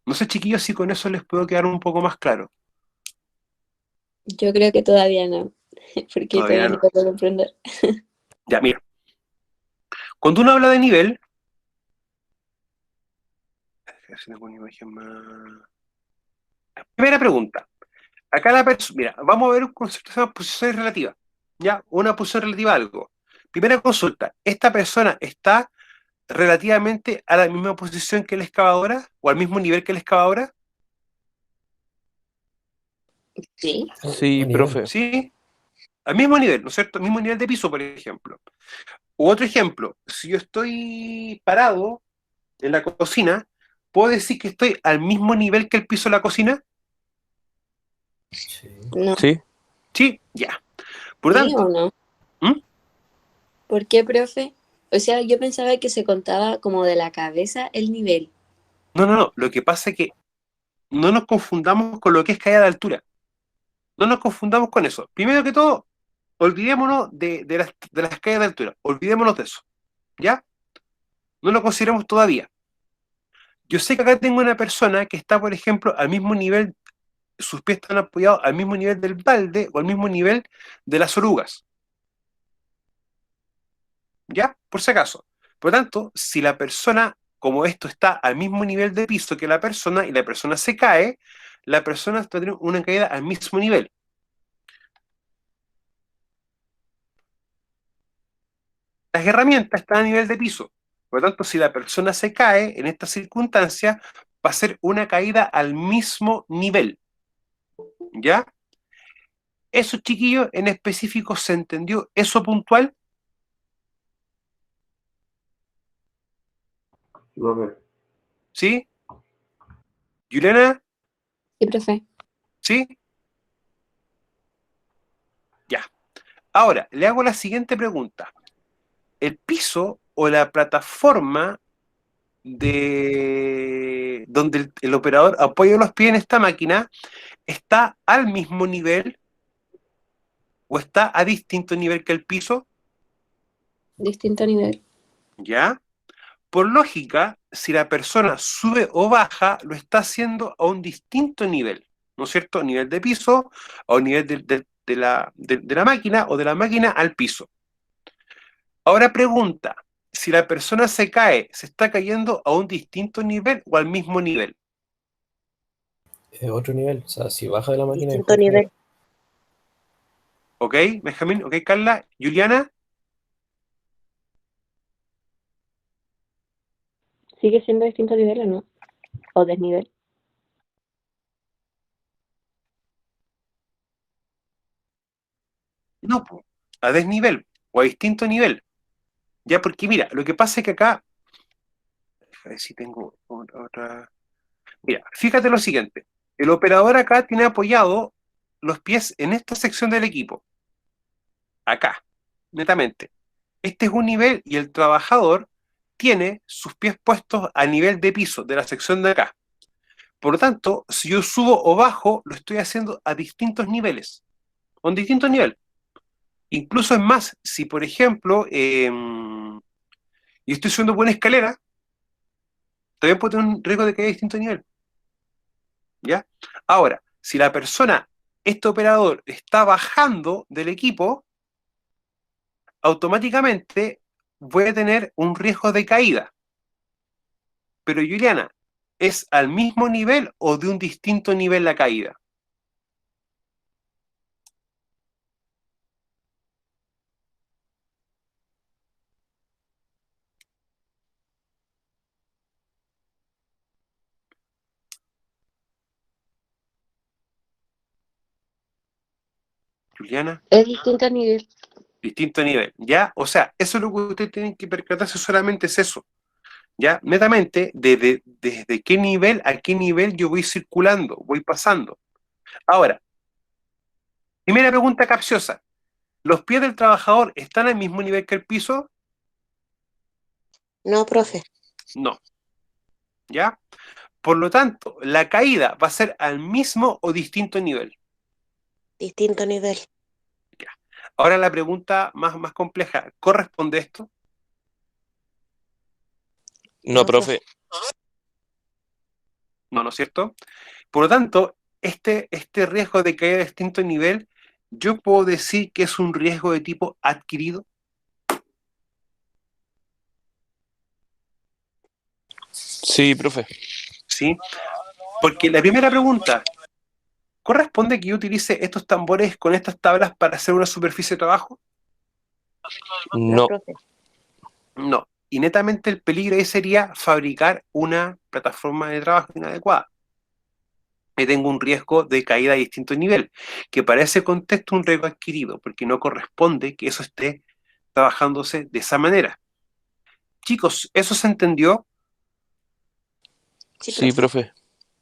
A: No sé, chiquillos, si con eso les puedo quedar un poco más claro.
E: Yo creo que todavía no, porque
A: Todavía
E: todavía no
A: no.
E: puedo comprender.
A: Ya, mira. Cuando uno habla de nivel, si tengo una imagen más. Primera pregunta. Acá la persona, mira, vamos a ver un concepto que se llama posición relativa. ¿Ya? Una posición relativa a algo. Primera consulta. ¿Esta persona está relativamente a la misma posición que la excavadora? ¿O al mismo nivel que la excavadora?
E: Sí,
G: Al
F: Sí,
G: mismo nivel.
F: profe.
A: ¿Sí? Al mismo nivel, ¿no es cierto? Al mismo nivel de piso, por ejemplo. U otro ejemplo. Si yo estoy parado en la cocina, ¿puedo decir que estoy al mismo nivel que el piso de la cocina?
G: Sí.
E: no.
F: Sí.
A: Sí, ya. Por
E: ¿Sí o
A: tanto,
E: no?
A: ¿Mm?
E: ¿Por qué, profe? O sea, yo pensaba que se contaba como de la cabeza el nivel.
A: No. Lo que pasa es que no nos confundamos con lo que es caída de altura. No nos confundamos con eso. Primero que todo, olvidémonos de las caídas de altura. Olvidémonos de eso. ¿Ya? No lo consideremos todavía. Yo sé que acá tengo una persona que está, por ejemplo, al mismo nivel, sus pies están apoyados al mismo nivel del balde o al mismo nivel de las orugas. ¿Ya? Por si acaso. Por lo tanto, si la persona, como esto está al mismo nivel de piso que la persona y la persona se cae, la persona va a tener una caída al mismo nivel. Las herramientas están a nivel de piso. Por lo tanto, si la persona se cae en esta circunstancia, va a ser una caída al mismo nivel. ¿Ya? Eso, chiquillos, en específico, ¿se entendió eso puntual?
B: Sí, profe.
A: ¿Sí? ¿Juliana?
E: Sí, profe.
A: ¿Sí? Ya. Ahora, le hago la siguiente pregunta. ¿El piso o la plataforma de donde el operador apoya los pies en esta máquina está al mismo nivel o está a distinto nivel que el piso?
E: Distinto nivel.
A: ¿Ya? Por lógica, si la persona sube o baja, lo está haciendo a un distinto nivel, ¿no es cierto? Nivel de piso o nivel de la máquina o de la máquina al piso. Ahora pregunta, si la persona se cae, ¿se está cayendo a un distinto nivel o al mismo nivel?
G: Es otro nivel. O sea, si baja de la máquina es
C: Distinto
G: otro
C: nivel.
G: nivel.
A: ¿Ok, Benjamín? ¿Ok, Carla? ¿Juliana?
E: ¿Sigue siendo distinto nivel o no? ¿O desnivel?
A: No, po, a desnivel o a distinto nivel. Ya, porque mira, lo que pasa es que acá, a ver si tengo otra. Mira, fíjate lo siguiente. El operador acá tiene apoyado los pies en esta sección del equipo. Acá, netamente. Este es un nivel y el trabajador tiene sus pies puestos a nivel de piso de la sección de acá. Por lo tanto, si yo subo o bajo, lo estoy haciendo a distintos niveles. Con distintos niveles. Incluso es más, si por ejemplo, yo estoy subiendo por una escalera, también puedo tener un riesgo de caer a distinto nivel. ¿Ya? Ahora, si la persona, este operador, está bajando del equipo, automáticamente voy a tener un riesgo de caída. Pero Juliana, ¿es al mismo nivel o de un distinto nivel la caída? Juliana,
H: Es distinto nivel.
A: distinto nivel, ¿ya? O sea, eso es lo que ustedes tienen que percatarse, solamente es eso, ¿ya? Netamente, desde qué nivel a qué nivel yo voy circulando, voy pasando. Ahora, primera pregunta capciosa. ¿Los pies del trabajador están al mismo nivel que el piso?
C: No, profe.
A: No, ¿ya? Por lo tanto, la caída va a ser al mismo o distinto nivel.
C: Distinto nivel.
A: Ya. Ahora la pregunta más compleja, ¿corresponde esto?
F: No,
C: No,
F: profe.
C: profe.
A: No, ¿no es cierto? Por lo tanto, este riesgo de caída de distinto nivel, yo puedo decir que es un riesgo de tipo adquirido,
F: Sí, profe.
A: ¿sí? Porque la primera pregunta, ¿corresponde que yo utilice estos tambores con estas tablas para hacer una superficie de trabajo?
C: No,
F: No.
C: profe.
A: No. Y netamente el peligro ahí sería fabricar una plataforma de trabajo inadecuada. Y tengo un riesgo de caída a distinto nivel, que para ese contexto un riesgo adquirido, porque no corresponde que eso esté trabajándose de esa manera. Chicos, ¿eso se entendió?
C: Sí,
F: Sí,
C: profe.
F: profe.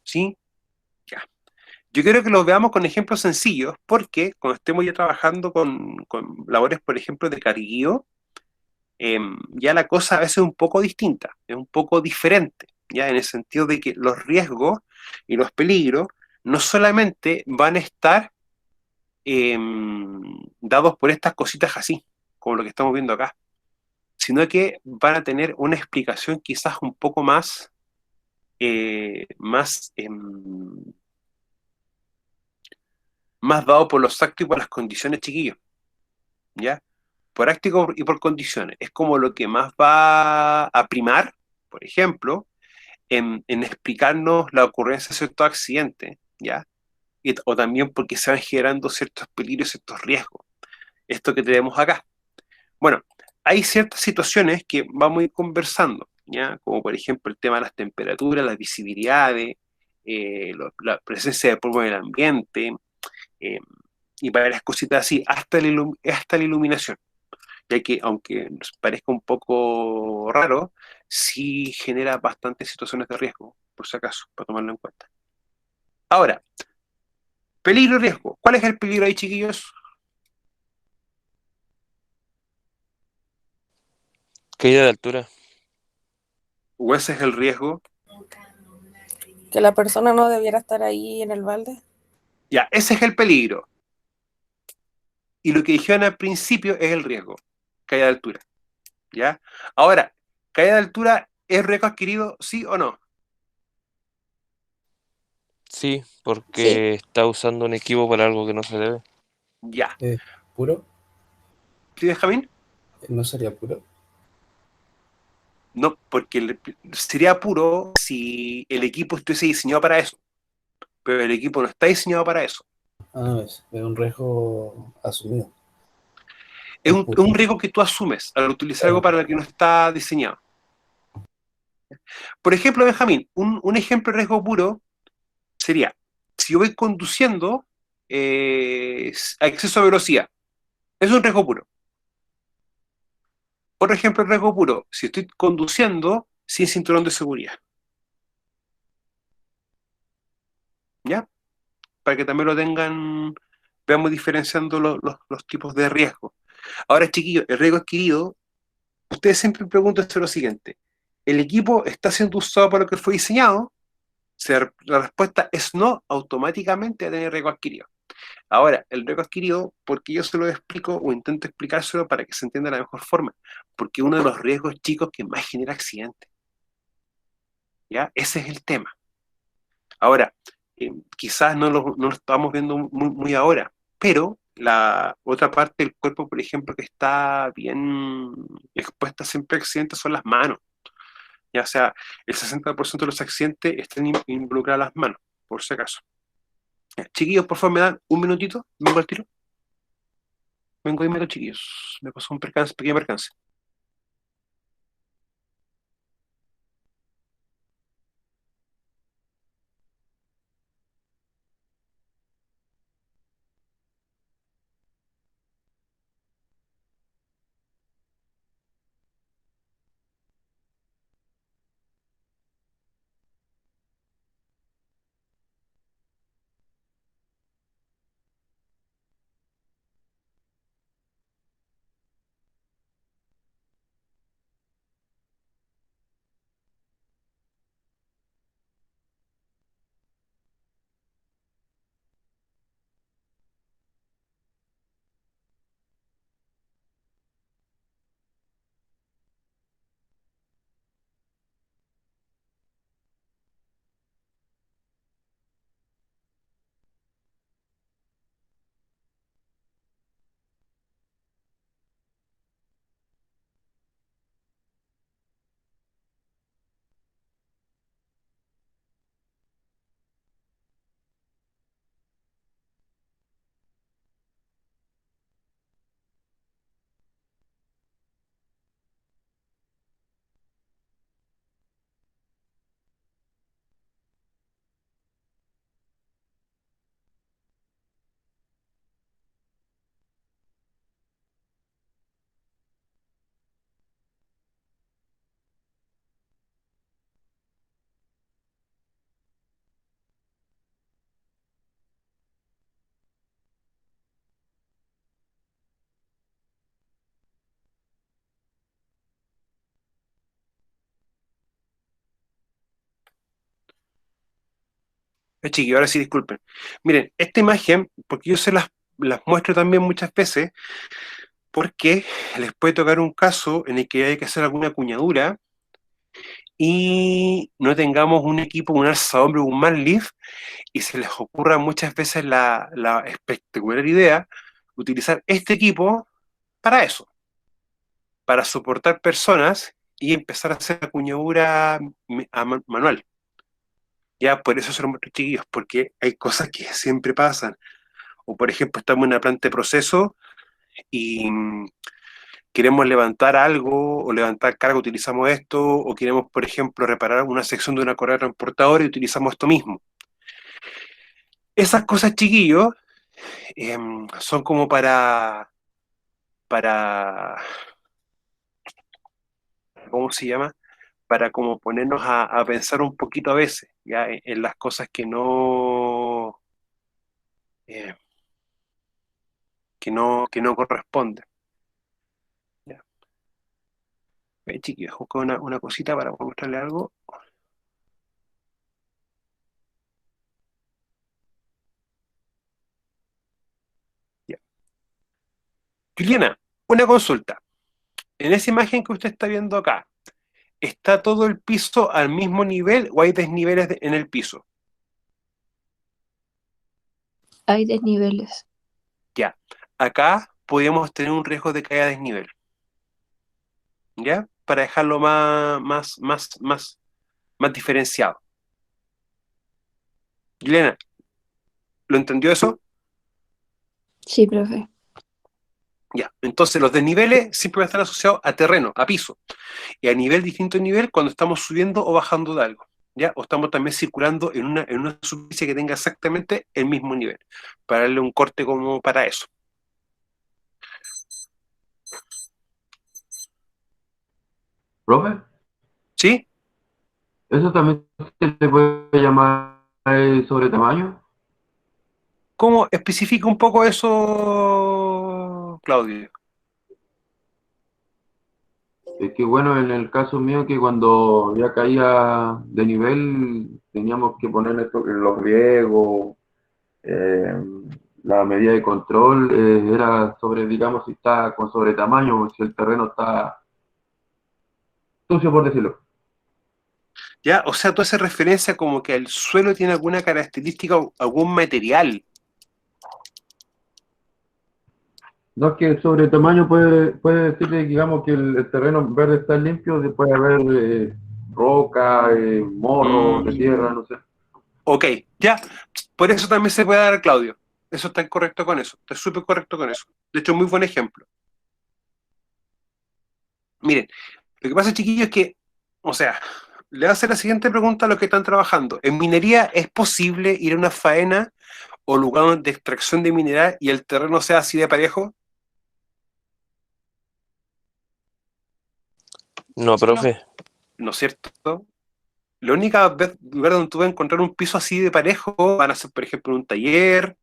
A: ¿Sí? Ya. Yo quiero que lo veamos con ejemplos sencillos, porque cuando estemos ya trabajando con labores, por ejemplo, de carguío, ya la cosa a veces es un poco distinta, es un poco diferente, ya en el sentido de que los riesgos y los peligros no solamente van a estar dados por estas cositas así, como lo que estamos viendo acá, sino que van a tener una explicación quizás un poco más, más dado por los actos y por las condiciones, chiquillos, ¿ya? Por actos y por condiciones. Es como lo que más va a primar, por ejemplo, en explicarnos la ocurrencia de ciertos accidentes, ¿ya? O también porque se van generando ciertos peligros, ciertos riesgos. Esto que tenemos acá. Bueno, hay ciertas situaciones que vamos a ir conversando, ¿ya? Como por ejemplo el tema de las temperaturas, las visibilidades, la presencia de polvo en el ambiente, eh, y varias cositas así, hasta la iluminación, ya que aunque nos parezca un poco raro, sí genera bastantes situaciones de riesgo, por si acaso, para tomarlo en cuenta. Ahora, peligro y riesgo. ¿Cuál es el peligro ahí, chiquillos?
F: Caída de altura.
A: ¿O ese es el riesgo?
I: Que la persona no debiera estar ahí en el balde.
A: Ya, ese es el peligro. Y lo que dijeron al principio es el riesgo, caída de altura, ¿ya? Ahora, ¿caída de altura es riesgo adquirido, sí o no?
F: Sí,
C: Sí.
F: porque está usando un equipo para algo que no se debe.
A: Ya.
D: ¿Puro?
A: ¿Sí, Benjamín?
D: ¿No sería puro?
A: No, porque sería puro si el equipo estuviese diseñado para eso, pero el equipo no está diseñado para eso.
D: Ah, es un riesgo asumido.
A: Es
D: Es
A: un,
D: puro.
A: es un riesgo que tú asumes al utilizar algo
D: Claro.
A: para lo que no está diseñado. Por ejemplo, Benjamín, un ejemplo de riesgo puro sería, si yo voy conduciendo a exceso de velocidad, es un riesgo puro. Otro ejemplo de riesgo puro, si estoy conduciendo sin cinturón de seguridad, ¿ya? Para que también lo tengan, veamos diferenciando los tipos de riesgo. Ahora, chiquillos, el riesgo adquirido, ustedes siempre preguntan lo siguiente, ¿el equipo está siendo usado para lo que fue diseñado? Si la respuesta es no, automáticamente va a tener riesgo adquirido. Ahora, el riesgo adquirido, porque yo se lo explico o intento explicárselo para que se entienda de la mejor forma, porque uno de los riesgos chicos que más genera accidentes, ¿ya? Ese es el tema. Ahora, quizás no lo estamos viendo muy ahora, pero la otra parte del cuerpo, por ejemplo, que está bien expuesta siempre a accidentes son las manos. Ya sea, el 60% de los accidentes están involucradas las manos, por si acaso. Ya, chiquillos, por favor, me dan un minutito, vengo al tiro. Vengo de inmediato, chiquillos. Me pasó un percance, pequeño percance. Chiquillos, ahora sí, disculpen. Miren, esta imagen, porque yo se las muestro también muchas veces, porque les puede tocar un caso en el que hay que hacer alguna cuñadura y no tengamos un equipo, un alza hombre, un man lift, y se les ocurra muchas veces la espectacular idea utilizar este equipo para eso, para soportar personas y empezar a hacer la cuñadura manual. Ya, por eso se lo muestro, chiquillos, porque hay cosas que siempre pasan. O por ejemplo, estamos en una planta de proceso y queremos levantar algo o levantar carga, utilizamos esto, o queremos, por ejemplo, reparar una sección de una correa transportadora y utilizamos esto mismo. Esas cosas, chiquillos, son como para, ¿cómo se llama? Para como ponernos a pensar un poquito a veces, ya en las cosas eh, que no corresponden. Ya. Chiquillos, busco una cosita para mostrarle algo. Ya. Juliana, una consulta. En esa imagen que usted está viendo acá, ¿está todo el piso al mismo nivel o hay desniveles en el piso?
E: Hay desniveles.
A: Ya. Acá podríamos tener un riesgo de caída a desnivel. ¿Ya? Para dejarlo más diferenciado. Juliana, ¿lo entendió eso?
E: Sí, profe.
A: Ya. Entonces los desniveles siempre van a estar asociados a terreno, a piso. Y a distinto nivel cuando estamos subiendo o bajando de algo. ¿Ya? O estamos también circulando en una superficie que tenga exactamente el mismo nivel. Para darle un corte como para eso.
B: ¿Profe?
A: ¿Sí?
B: ¿Eso también se le puede llamar sobre tamaño?
A: ¿Cómo especifica un poco eso, Claudio?
B: Es que bueno, en el caso mío que cuando ya caía de nivel teníamos que poner esto, los riegos, eh, la medida de control era sobre, digamos, si está con sobretamaño o si el terreno está sucio, por decirlo.
A: ¿Ya? O sea, tú haces referencia como que el suelo tiene alguna característica o algún material.
B: No es que el sobretamaño puede decirle, digamos, que el terreno en vez de estar limpio, puede haber roca, morro de tierra, no sé.
A: Ok, ya. Por eso también se puede dar a Claudio. Eso está correcto con eso. Está súper correcto con eso. De hecho, muy buen ejemplo. Miren, lo que pasa, chiquillos, es que, o sea, le voy a hacer la siguiente pregunta a los que están trabajando. ¿En minería es posible ir a una faena o lugar de extracción de mineral y el terreno sea así de parejo?
F: No, profe.
A: ¿No es cierto? La única lugar donde tú vas a encontrar un piso así de parejo van a ser, por ejemplo, un taller,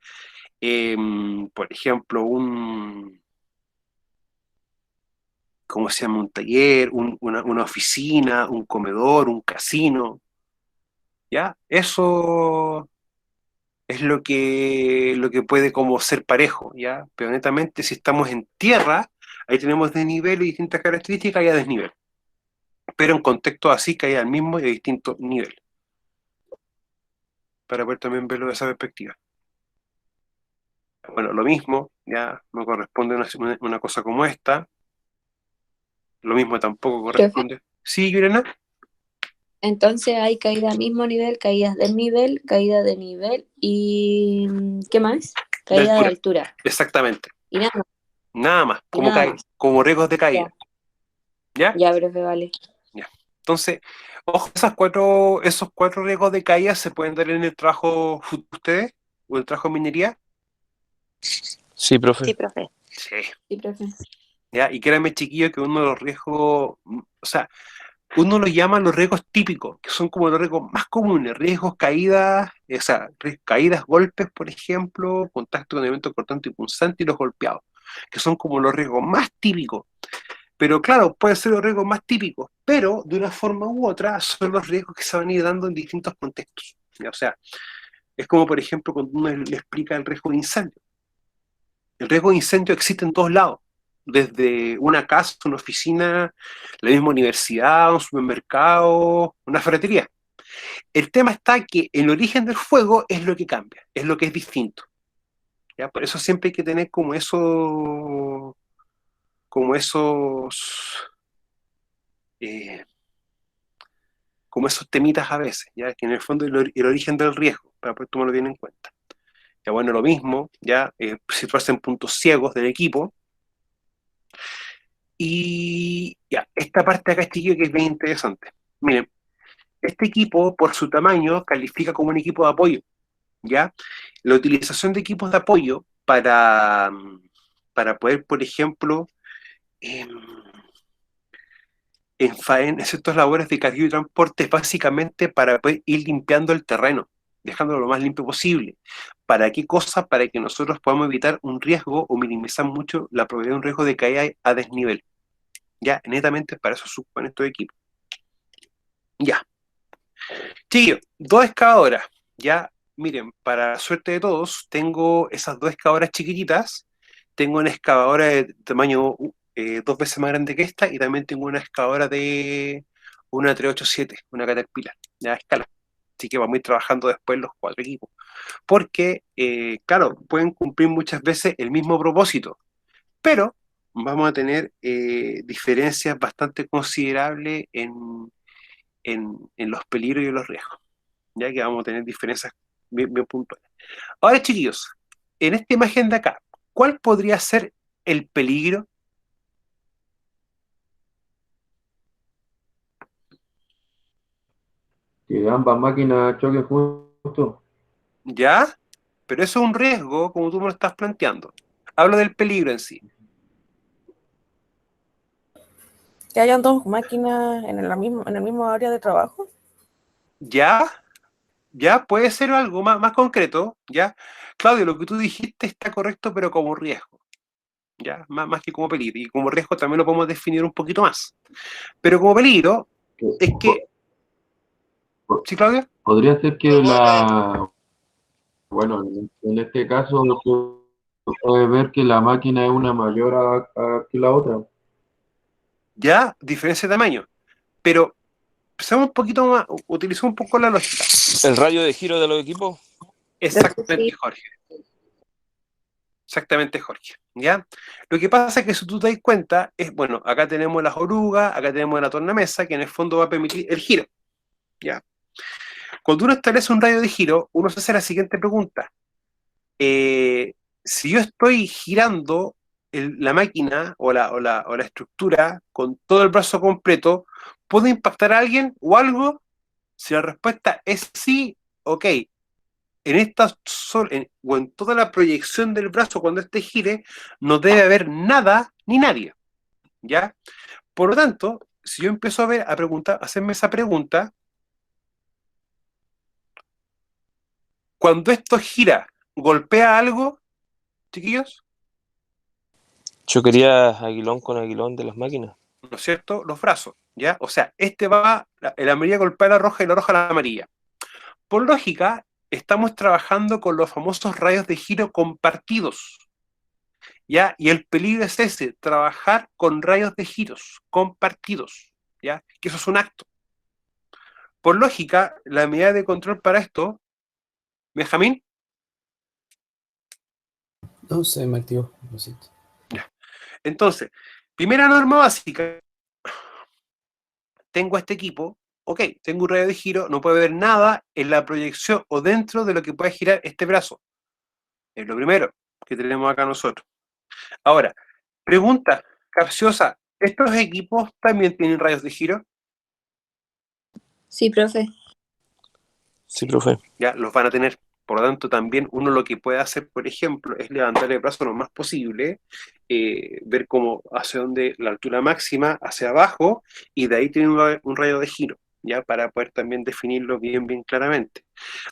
A: por ejemplo, ¿cómo se llama? Un taller, una oficina, un comedor, un casino, ¿ya? Eso es lo que puede como ser parejo, ¿ya? Pero netamente si estamos en tierra, ahí tenemos desnivel y distintas características y a desnivel. Pero en contextos así que hay al mismo y a distinto nivel, para poder también verlo de esa perspectiva. Bueno, lo mismo, ya no corresponde una cosa como esta, lo mismo tampoco
E: Profe,
A: corresponde. ¿Sí, Yurena?
E: entonces hay caída a mismo nivel, caídas del nivel, caída de nivel y ¿qué más?
A: De
E: Caída de
A: altura,
E: altura.
A: exactamente.
E: Y nada más.
A: Nada más,
E: Y nada más.
A: como riesgos de
E: Ya,
A: caída, ¿ya?
E: ya, profe, vale.
A: Ya. Entonces, ojo, esos cuatro riesgos de caída se pueden dar en el trabajo de ustedes o el trabajo de minería.
F: Sí, profe.
C: Sí, profe.
A: Sí.
E: Sí, profe.
A: ¿Ya? Y créanme, chiquillos, que uno de los riesgos, o sea, uno lo llama los riesgos típicos, que son como los riesgos más comunes, riesgos, caídas, o sea, caídas, golpes, por ejemplo, contacto con elementos cortantes y punzantes y los golpeados, que son como los riesgos más típicos. Pero claro, pueden ser los riesgos más típicos, pero de una forma u otra son los riesgos que se van a ir dando en distintos contextos. ¿Ya? O sea, Es como, por ejemplo, cuando uno le explica el riesgo de incendio. El riesgo de incendio existe en todos lados, desde una casa, una oficina, la misma universidad, un supermercado, una ferretería. El tema está que el origen del fuego es lo que cambia, es lo que es distinto. ¿Ya? Por eso siempre hay que tener como esos, eh, como esos temitas a veces, ¿ya? Que en el fondo el origen del riesgo, para poder tomarlo bien en cuenta. Ya bueno, lo mismo, ya situarse en puntos ciegos del equipo. Y ya, esta parte acá, chiquillo, que es bien interesante. Miren, este equipo, por su tamaño, califica como un equipo de apoyo, ¿ya? La utilización de equipos de apoyo para poder, por ejemplo, en en ciertas labores de carga y transporte, es básicamente para poder ir limpiando el terreno, dejándolo lo más limpio posible. ¿Para qué cosa? Para que nosotros podamos evitar un riesgo o minimizar mucho la probabilidad de un riesgo de caída a desnivel. Ya, netamente para eso suponen estos equipos. Ya. Chiquillos, 2 excavadoras. Ya, miren, para suerte de todos, tengo esas 2 excavadoras chiquititas. Tengo una excavadora de tamaño 2 veces más grande que esta y también tengo una excavadora de una 387, una Caterpillar, ya a escala. Así que vamos a ir trabajando después los 4 equipos. Porque, claro, pueden cumplir muchas veces el mismo propósito, pero vamos a tener diferencias bastante considerables en los peligros y en los riesgos, ya que vamos a tener diferencias bien puntuales. Ahora, chiquillos, en esta imagen de acá, ¿cuál podría ser el peligro?
B: Que ambas máquinas choquen justo.
A: ¿Ya? Pero eso es un riesgo, como tú me lo estás planteando. Hablo del peligro en sí.
I: Que hayan dos máquinas en en el mismo área de trabajo.
A: ¿Ya? ¿Ya? Puede ser algo más concreto, ¿ya? Claudio, lo que tú dijiste está correcto, pero como riesgo, ¿ya? Más que como peligro. Y como riesgo también lo podemos definir un poquito más. Pero como peligro, es que... ¿Sí, Claudio?
B: Podría ser que bueno, en este caso tú puedes ver que la máquina es una mayor que la otra.
A: ¿Ya? Diferencia de tamaño. Pero empecemos un poquito más, utilicemos un poco la lógica.
F: ¿El radio de giro de los equipos?
A: Exactamente, Jorge. Exactamente, Jorge. ¿Ya? Lo que pasa es que si tú te das cuenta, es, bueno, acá tenemos las orugas, acá tenemos la tornamesa, que en el fondo va a permitir el giro. ¿Ya? Cuando uno establece un radio de giro, uno se hace la siguiente pregunta. Si yo estoy girando la máquina o la estructura con todo el brazo completo, ¿puedo impactar a alguien o algo? Si la respuesta es sí, ok. O en toda la proyección del brazo cuando este gire, no debe haber nada ni nadie, ¿ya? Por lo tanto, si yo empiezo a hacerme esa pregunta, cuando esto gira, ¿golpea algo, chiquillos?
F: Choquería aguilón con aguilón de las máquinas.
A: ¿No es cierto? Los brazos, ¿ya? O sea, la amarilla golpea la roja y la roja la amarilla. Por lógica, estamos trabajando con los famosos radios de giro compartidos, ¿ya? Y el peligro es ese, trabajar con radios de giros compartidos, ¿ya? Que eso es un acto. Por lógica, la medida de control para esto, Benjamín,
D: No, se me activó, lo siento.
A: entonces, primera norma básica, tengo este equipo, ok, tengo un radio de giro, no puede haber nada en la proyección o dentro de lo que pueda girar este brazo. Es lo primero que tenemos acá nosotros. Ahora, pregunta capciosa, ¿estos equipos también tienen radios de giro?
E: Sí, profe.
F: Sí, profe.
A: Ya, los van a tener. Por lo tanto, también uno lo que puede hacer, por ejemplo, es levantar el brazo lo más posible, ver cómo hacia dónde la altura máxima, hacia abajo, y de ahí tiene un radio de giro, ya para poder también definirlo bien claramente.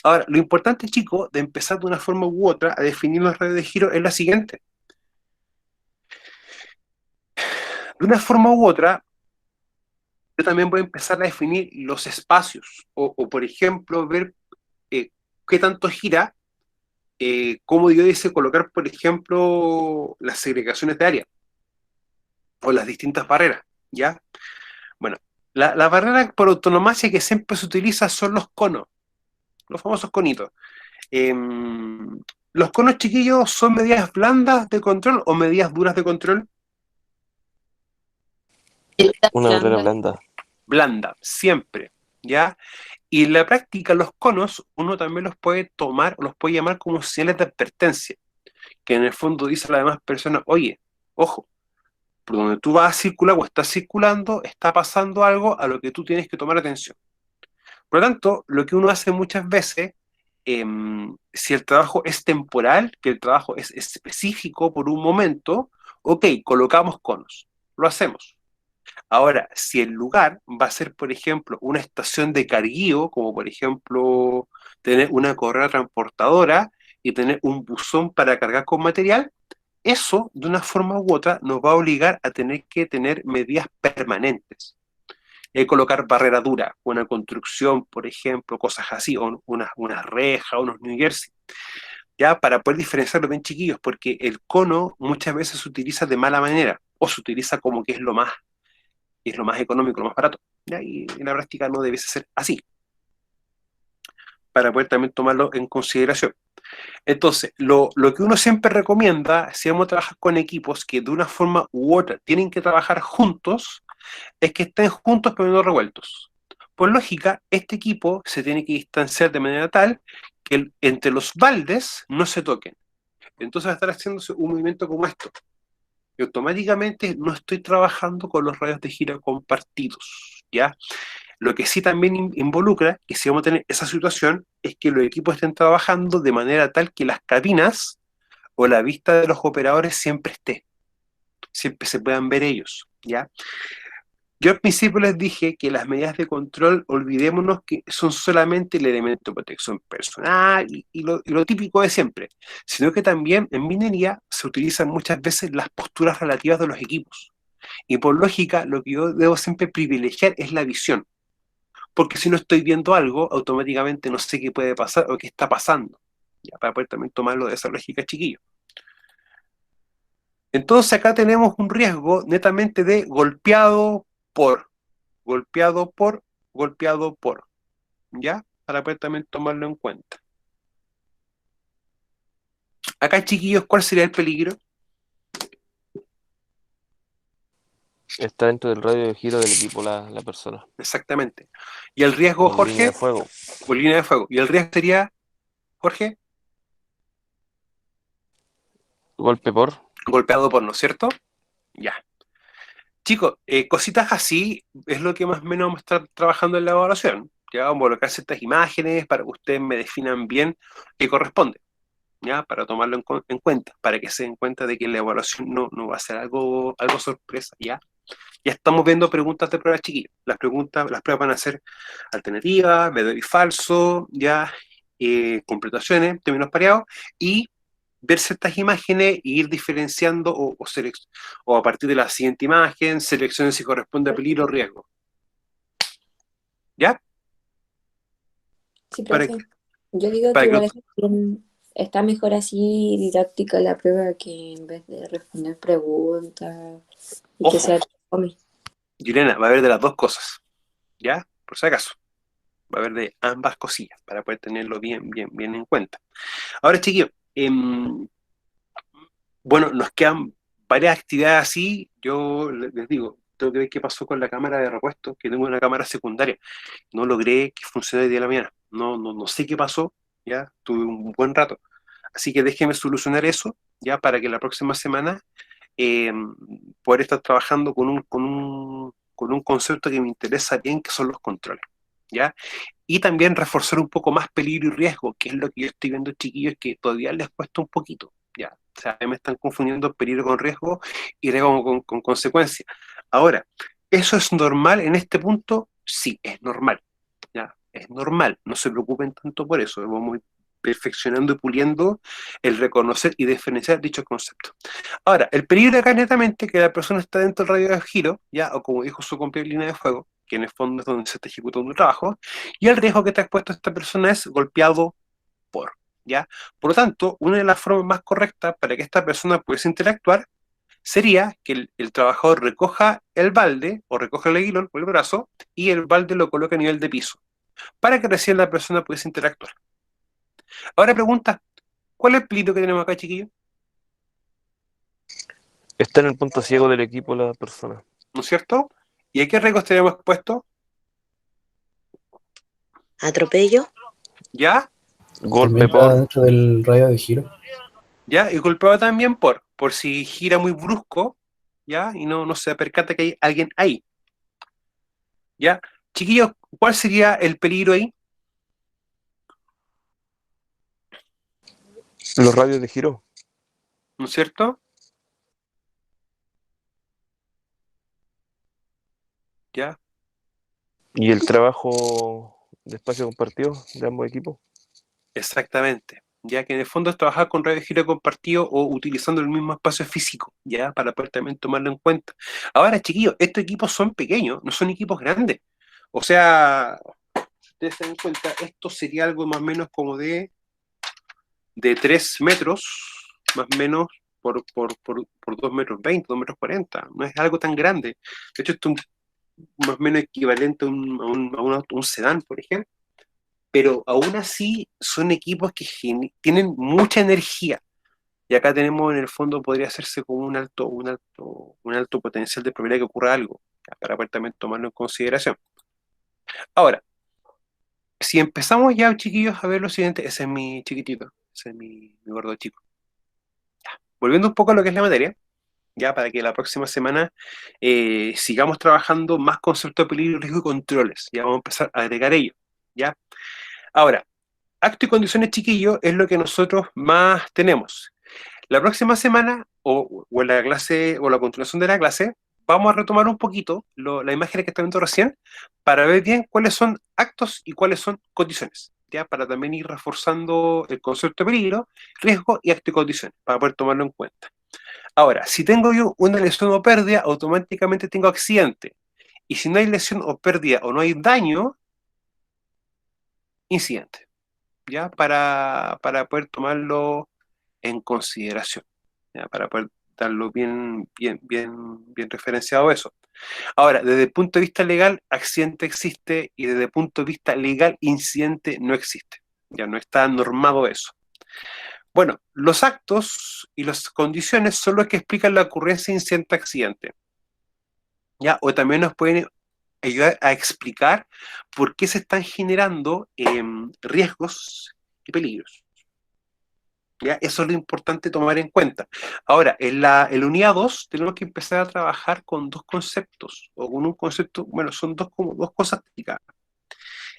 A: Ahora, lo importante, chicos, de empezar de una forma u otra a definir los radios de giro es la siguiente. De una forma u otra, yo también voy a empezar a definir los espacios, o por ejemplo, ver qué tanto gira, cómo yo dice colocar, por ejemplo, las segregaciones de área o las distintas barreras, ¿ya? Bueno, la barrera por autonomacia que siempre se utiliza son los conos, los famosos conitos. ¿Los conos, chiquillos, son medidas blandas de control o medidas duras de control?
F: Una barrera blanda.
A: Blanda, siempre, ¿ya? Y en la práctica los conos uno también los puede tomar, los puede llamar como señales de advertencia, que en el fondo dice a las demás personas, oye, ojo, por donde tú vas a circular o estás circulando, está pasando algo a lo que tú tienes que tomar atención. Por lo tanto, lo que uno hace muchas veces, si el trabajo es temporal, que el trabajo es específico por un momento, ok, colocamos conos, lo hacemos. Ahora, si el lugar va a ser, por ejemplo, una estación de carguío, como por ejemplo tener una correa transportadora y tener un buzón para cargar con material, eso de una forma u otra nos va a obligar a tener que tener medidas permanentes. Colocar barrera dura, una construcción, por ejemplo, cosas así, o una reja, unos New Jersey, ya para poder diferenciarlo bien, chiquillos, porque el cono muchas veces se utiliza de mala manera, o se utiliza como que es lo más económico, lo más barato, ¿ya? Y en la práctica no debe ser así, para poder también tomarlo en consideración. Entonces, lo que uno siempre recomienda, si vamos a trabajar con equipos que de una forma u otra tienen que trabajar juntos, es que estén juntos pero no revueltos. Por lógica, este equipo se tiene que distanciar de manera tal que entre los baldes no se toquen. Entonces va a estar haciéndose un movimiento como esto. Y automáticamente no estoy trabajando con los radios de gira compartidos, ¿ya? Lo que sí también involucra, que si vamos a tener esa situación, es que los equipos estén trabajando de manera tal que las cabinas o la vista de los operadores siempre esté, siempre se puedan ver ellos, ¿ya? Yo al principio les dije que las medidas de control, olvidémonos que son solamente el elemento de protección personal y lo típico de siempre, sino que también en minería se utilizan muchas veces las posturas relativas de los equipos. Y por lógica, lo que yo debo siempre privilegiar es la visión, porque si no estoy viendo algo, automáticamente no sé qué puede pasar o qué está pasando, ya, para poder también tomarlo de esa lógica, chiquillo. Entonces acá tenemos un riesgo netamente de por, golpeado por, golpeado por, ¿ya? Para poder también tomarlo en cuenta. Acá, chiquillos, ¿cuál sería el peligro?
F: Está dentro del radio de giro del equipo la persona.
A: Exactamente. ¿Y el riesgo,
F: En
A: Jorge?
F: línea de fuego.
A: O línea de fuego. ¿Y el riesgo sería, Jorge?
F: Golpe por.
A: Golpeado por, ¿no es cierto? Ya. Chicos, cositas así es lo que más o menos vamos a estar trabajando en la evaluación. Ya vamos a colocar ciertas imágenes para que ustedes me definan bien qué corresponde, ¿ya? Para tomarlo en cuenta, para que se den cuenta de que la evaluación no va a ser algo sorpresa, ¿ya? Ya estamos viendo preguntas de pruebas, chiquillos. Las pruebas van a ser alternativas, verdadero y falso, ya, completaciones, términos pareados, y ver ciertas imágenes e ir diferenciando o a partir de la siguiente imagen, seleccionen si corresponde a peligro o riesgo. ¿Ya?
E: Sí,
A: Para
E: profe.
A: que,
E: Yo digo
A: para
E: que
A: que
E: igual está mejor así didáctica la prueba que en vez de responder preguntas y que
A: ojo,
E: sea fome.
A: Yurena, va a haber de las dos cosas, ¿ya? Por si acaso. Va a haber de ambas cosillas para poder tenerlo bien en cuenta. Ahora, chiquillos, bueno, nos quedan varias actividades así. Yo les digo, tengo que ver qué pasó con la cámara de repuesto, que tengo una cámara secundaria. No logré que funcionara el día de la mañana. No sé qué pasó, ya tuve un buen rato. Así que déjenme solucionar eso, ya para que la próxima semana eh, poder estar trabajando con un concepto que me interesa bien, que son los controles, ¿ya? Y también reforzar un poco más peligro y riesgo, que es lo que yo estoy viendo, chiquillos, que todavía les cuesta un poquito, ¿ya? O sea, me están confundiendo peligro con riesgo y riesgo con consecuencia. Ahora, ¿eso es normal en este punto? Sí, es normal, ¿ya? Es normal, no se preocupen tanto por eso, vamos a ir perfeccionando y puliendo el reconocer y diferenciar dichos conceptos. Ahora, el peligro acá netamente que la persona está dentro del radio de giro, ya, o como dijo su compañero línea de fuego, que en el fondo es donde se está ejecutando un trabajo, y el riesgo que está expuesto a esta persona es golpeado ¿ya? Por lo tanto, una de las formas más correctas para que esta persona pudiese interactuar sería que el trabajador recoja el balde, o recoja el aguilón o el brazo, y el balde lo coloque a nivel de piso, para que recién la persona pudiese interactuar. Ahora pregunta, ¿cuál es el peligro que tenemos acá, chiquillos?
F: Está en el punto ciego del equipo la persona.
A: ¿No es cierto? ¿Y a qué riesgos tenemos expuestos?
C: Atropello,
A: ¿Ya?
F: Golpe
G: También está
F: por...
G: dentro del radio de giro.
A: ¿Ya? Y golpeado también por si gira muy brusco, ¿ya? Y no se percata que hay alguien ahí, ¿ya? Chiquillos, ¿cuál sería el peligro ahí?
F: Los radios de giro.
A: ¿No es cierto? ¿Ya?
F: Y el trabajo de espacio compartido de ambos equipos.
A: Exactamente. Ya que en el fondo es trabajar con radio de giro compartido o utilizando el mismo espacio físico, ¿ya? Para poder también tomarlo en cuenta. Ahora, chiquillos, estos equipos son pequeños, no son equipos grandes. O sea, si ustedes se dan cuenta, esto sería algo más o menos como de 3 metros, más o menos, por 2 metros 20, 2 metros 40. No es algo tan grande. De hecho, esto es más o menos equivalente a un sedán, por ejemplo. Pero aún así son equipos que tienen mucha energía. Y acá tenemos, en el fondo, podría hacerse como un alto potencial de probabilidad que ocurra algo, ya, para poder también tomarlo en consideración. Ahora, si empezamos ya, chiquillos, a ver lo siguiente, ese es mi chiquitito, ese es mi gordo chico. Volviendo un poco a lo que es la materia, ya para que la próxima semana sigamos trabajando más conceptos de peligro, riesgo y controles. Ya vamos a empezar a agregar ello, ¿ya? Ahora, acto y condiciones, chiquillos, es lo que nosotros más tenemos. La próxima semana, o en la clase, o la continuación de la clase, vamos a retomar un poquito la imagen que está viendo recién, para ver bien cuáles son actos y cuáles son condiciones, ¿ya? Para también ir reforzando el concepto de peligro, riesgo y acto y condiciones, para poder tomarlo en cuenta. Ahora, si tengo yo una lesión o pérdida, automáticamente tengo accidente. Y si no hay lesión o pérdida o no hay daño, incidente, ¿ya? Para poder tomarlo en consideración, ¿ya? Para poder darlo bien referenciado eso. Ahora, desde el punto de vista legal, accidente existe, y desde el punto de vista legal, incidente no existe. Ya no está normado eso. Bueno, los actos y las condiciones son los que explican la ocurrencia de incidente-accidente, ¿ya? O también nos pueden ayudar a explicar por qué se están generando riesgos y peligros, ¿ya? Eso es lo importante tomar en cuenta. Ahora, en la unidad 2 tenemos que empezar a trabajar con dos conceptos, o con un concepto, bueno, son como dos cosas técnicas.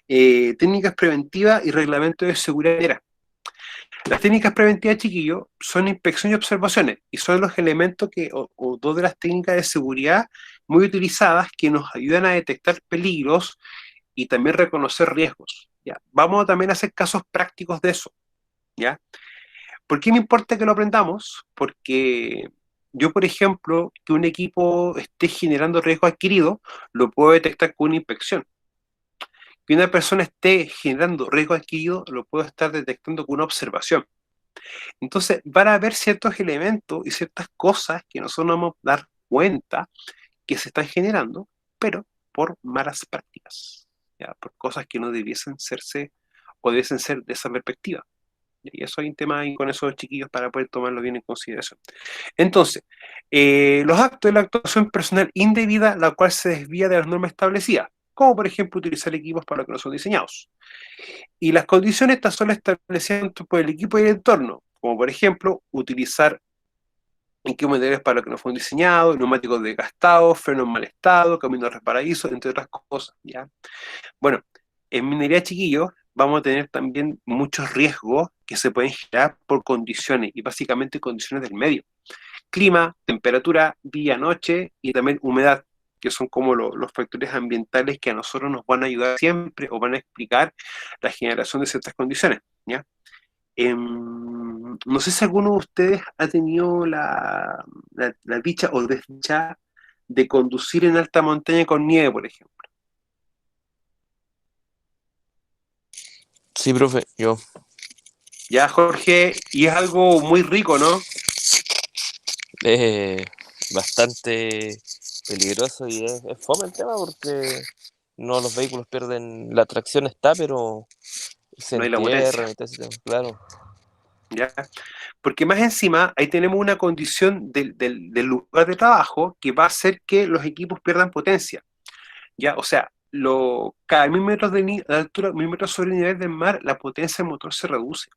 A: Técnicas preventivas y reglamento de seguridad. Las técnicas preventivas, chiquillos, son inspección y observaciones, y son los elementos o dos de las técnicas de seguridad muy utilizadas que nos ayudan a detectar peligros y también reconocer riesgos, ¿ya? Vamos a también hacer casos prácticos de eso, ¿ya? ¿Por qué me importa que lo aprendamos? Porque yo, por ejemplo, que un equipo esté generando riesgo adquirido, lo puedo detectar con una inspección. Que una persona esté generando riesgo adquirido, lo puedo estar detectando con una observación. Entonces, van a haber ciertos elementos y ciertas cosas que nosotros no vamos a dar cuenta que se están generando, pero por malas prácticas, ¿ya? Por cosas que no debiesen serse o debiesen ser de esa perspectiva. Y eso hay un tema ahí con esos chiquillos para poder tomarlo bien en consideración. Entonces, los actos de la actuación personal indebida, la cual se desvía de las normas establecidas, como por ejemplo utilizar equipos para lo que no son diseñados. Y las condiciones estas son establecidas tanto por el equipo y el entorno, como por ejemplo utilizar equipos materiales para lo que no fueron diseñados, neumáticos desgastados, frenos en mal estado, caminos resbaladizos, entre otras cosas, ¿ya? Bueno, en minería, chiquillos, vamos a tener también muchos riesgos que se pueden generar por condiciones, y básicamente condiciones del medio. Clima, temperatura, día, noche, y también humedad, que son como los factores ambientales que a nosotros nos van a ayudar siempre o van a explicar la generación de ciertas condiciones, ¿ya? No sé si alguno de ustedes ha tenido la dicha o desdicha de conducir en alta montaña con nieve, por ejemplo.
F: Sí, profe, yo.
A: Ya, Jorge, y es algo muy rico, ¿no?
F: Es bastante peligroso y es fome el tema porque no los vehículos pierden, la tracción está, pero se
A: No hay la potencia,
F: entierran y todo ese tema, claro.
A: ¿ya? Porque más encima, ahí tenemos una condición del lugar de trabajo que va a hacer que los equipos pierdan potencia, ¿ya? O sea, cada 1000 metros de altura, 1000 metros sobre el nivel del mar, la potencia del motor se reduce.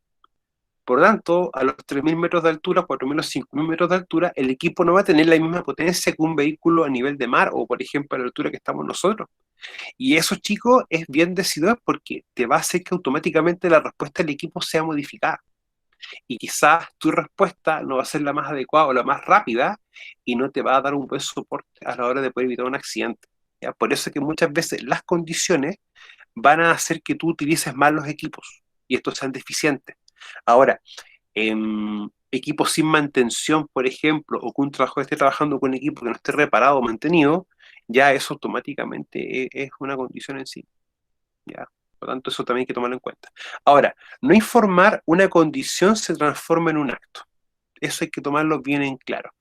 A: Por lo tanto, a los 3000 metros de altura, 4000 o 5000 metros de altura, el equipo no va a tener la misma potencia que un vehículo a nivel de mar o, por ejemplo, a la altura que estamos nosotros. Y eso, chicos, es bien decidor porque te va a hacer que automáticamente la respuesta del equipo sea modificada. Y quizás tu respuesta no va a ser la más adecuada o la más rápida y no te va a dar un buen soporte a la hora de poder evitar un accidente. ¿Ya? Por eso es que muchas veces las condiciones van a hacer que tú utilices mal los equipos y estos sean deficientes. Ahora, equipos sin mantención, por ejemplo, o que un trabajador esté trabajando con un equipo que no esté reparado o mantenido, ya eso automáticamente es una condición en sí. ¿Ya? Por lo tanto, eso también hay que tomarlo en cuenta. Ahora, no informar una condición se transforma en un acto. Eso hay que tomarlo bien en claro.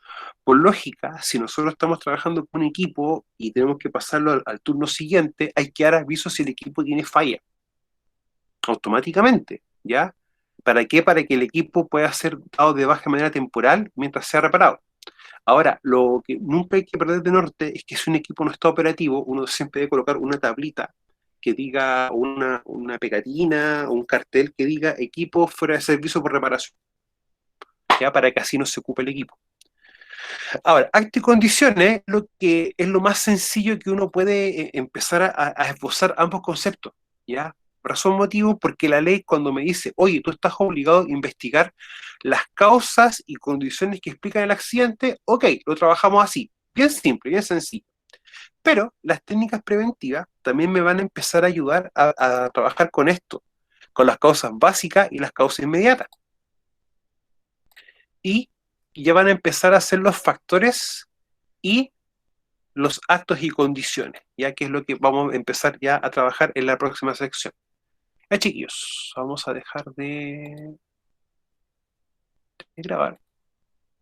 A: Por lógica, si nosotros estamos trabajando con un equipo y tenemos que pasarlo al turno siguiente, hay que dar aviso si el equipo tiene falla. Automáticamente, ¿ya? ¿Para qué? Para que el equipo pueda ser dado de baja de manera temporal mientras sea reparado. Ahora, lo que nunca hay que perder de norte es que si un equipo no está operativo, uno siempre debe colocar una tablita que diga, una pegatina o un cartel que diga equipo fuera de servicio por reparación, ya para que así no se ocupe el equipo. Ahora, acto y condiciones lo que es lo más sencillo que uno puede empezar a esbozar ambos conceptos, ¿ya? Razón, motivo, porque la ley cuando me dice, oye, tú estás obligado a investigar las causas y condiciones que explican el accidente, ok, lo trabajamos así, bien simple, bien sencillo. Pero las técnicas preventivas también me van a empezar a ayudar a trabajar con esto, con las causas básicas y las causas inmediatas. Y ya van a empezar a ser los factores y los actos y condiciones, ya que es lo que vamos a empezar ya a trabajar en la próxima sección. Ya, chiquillos, vamos a dejar de grabar.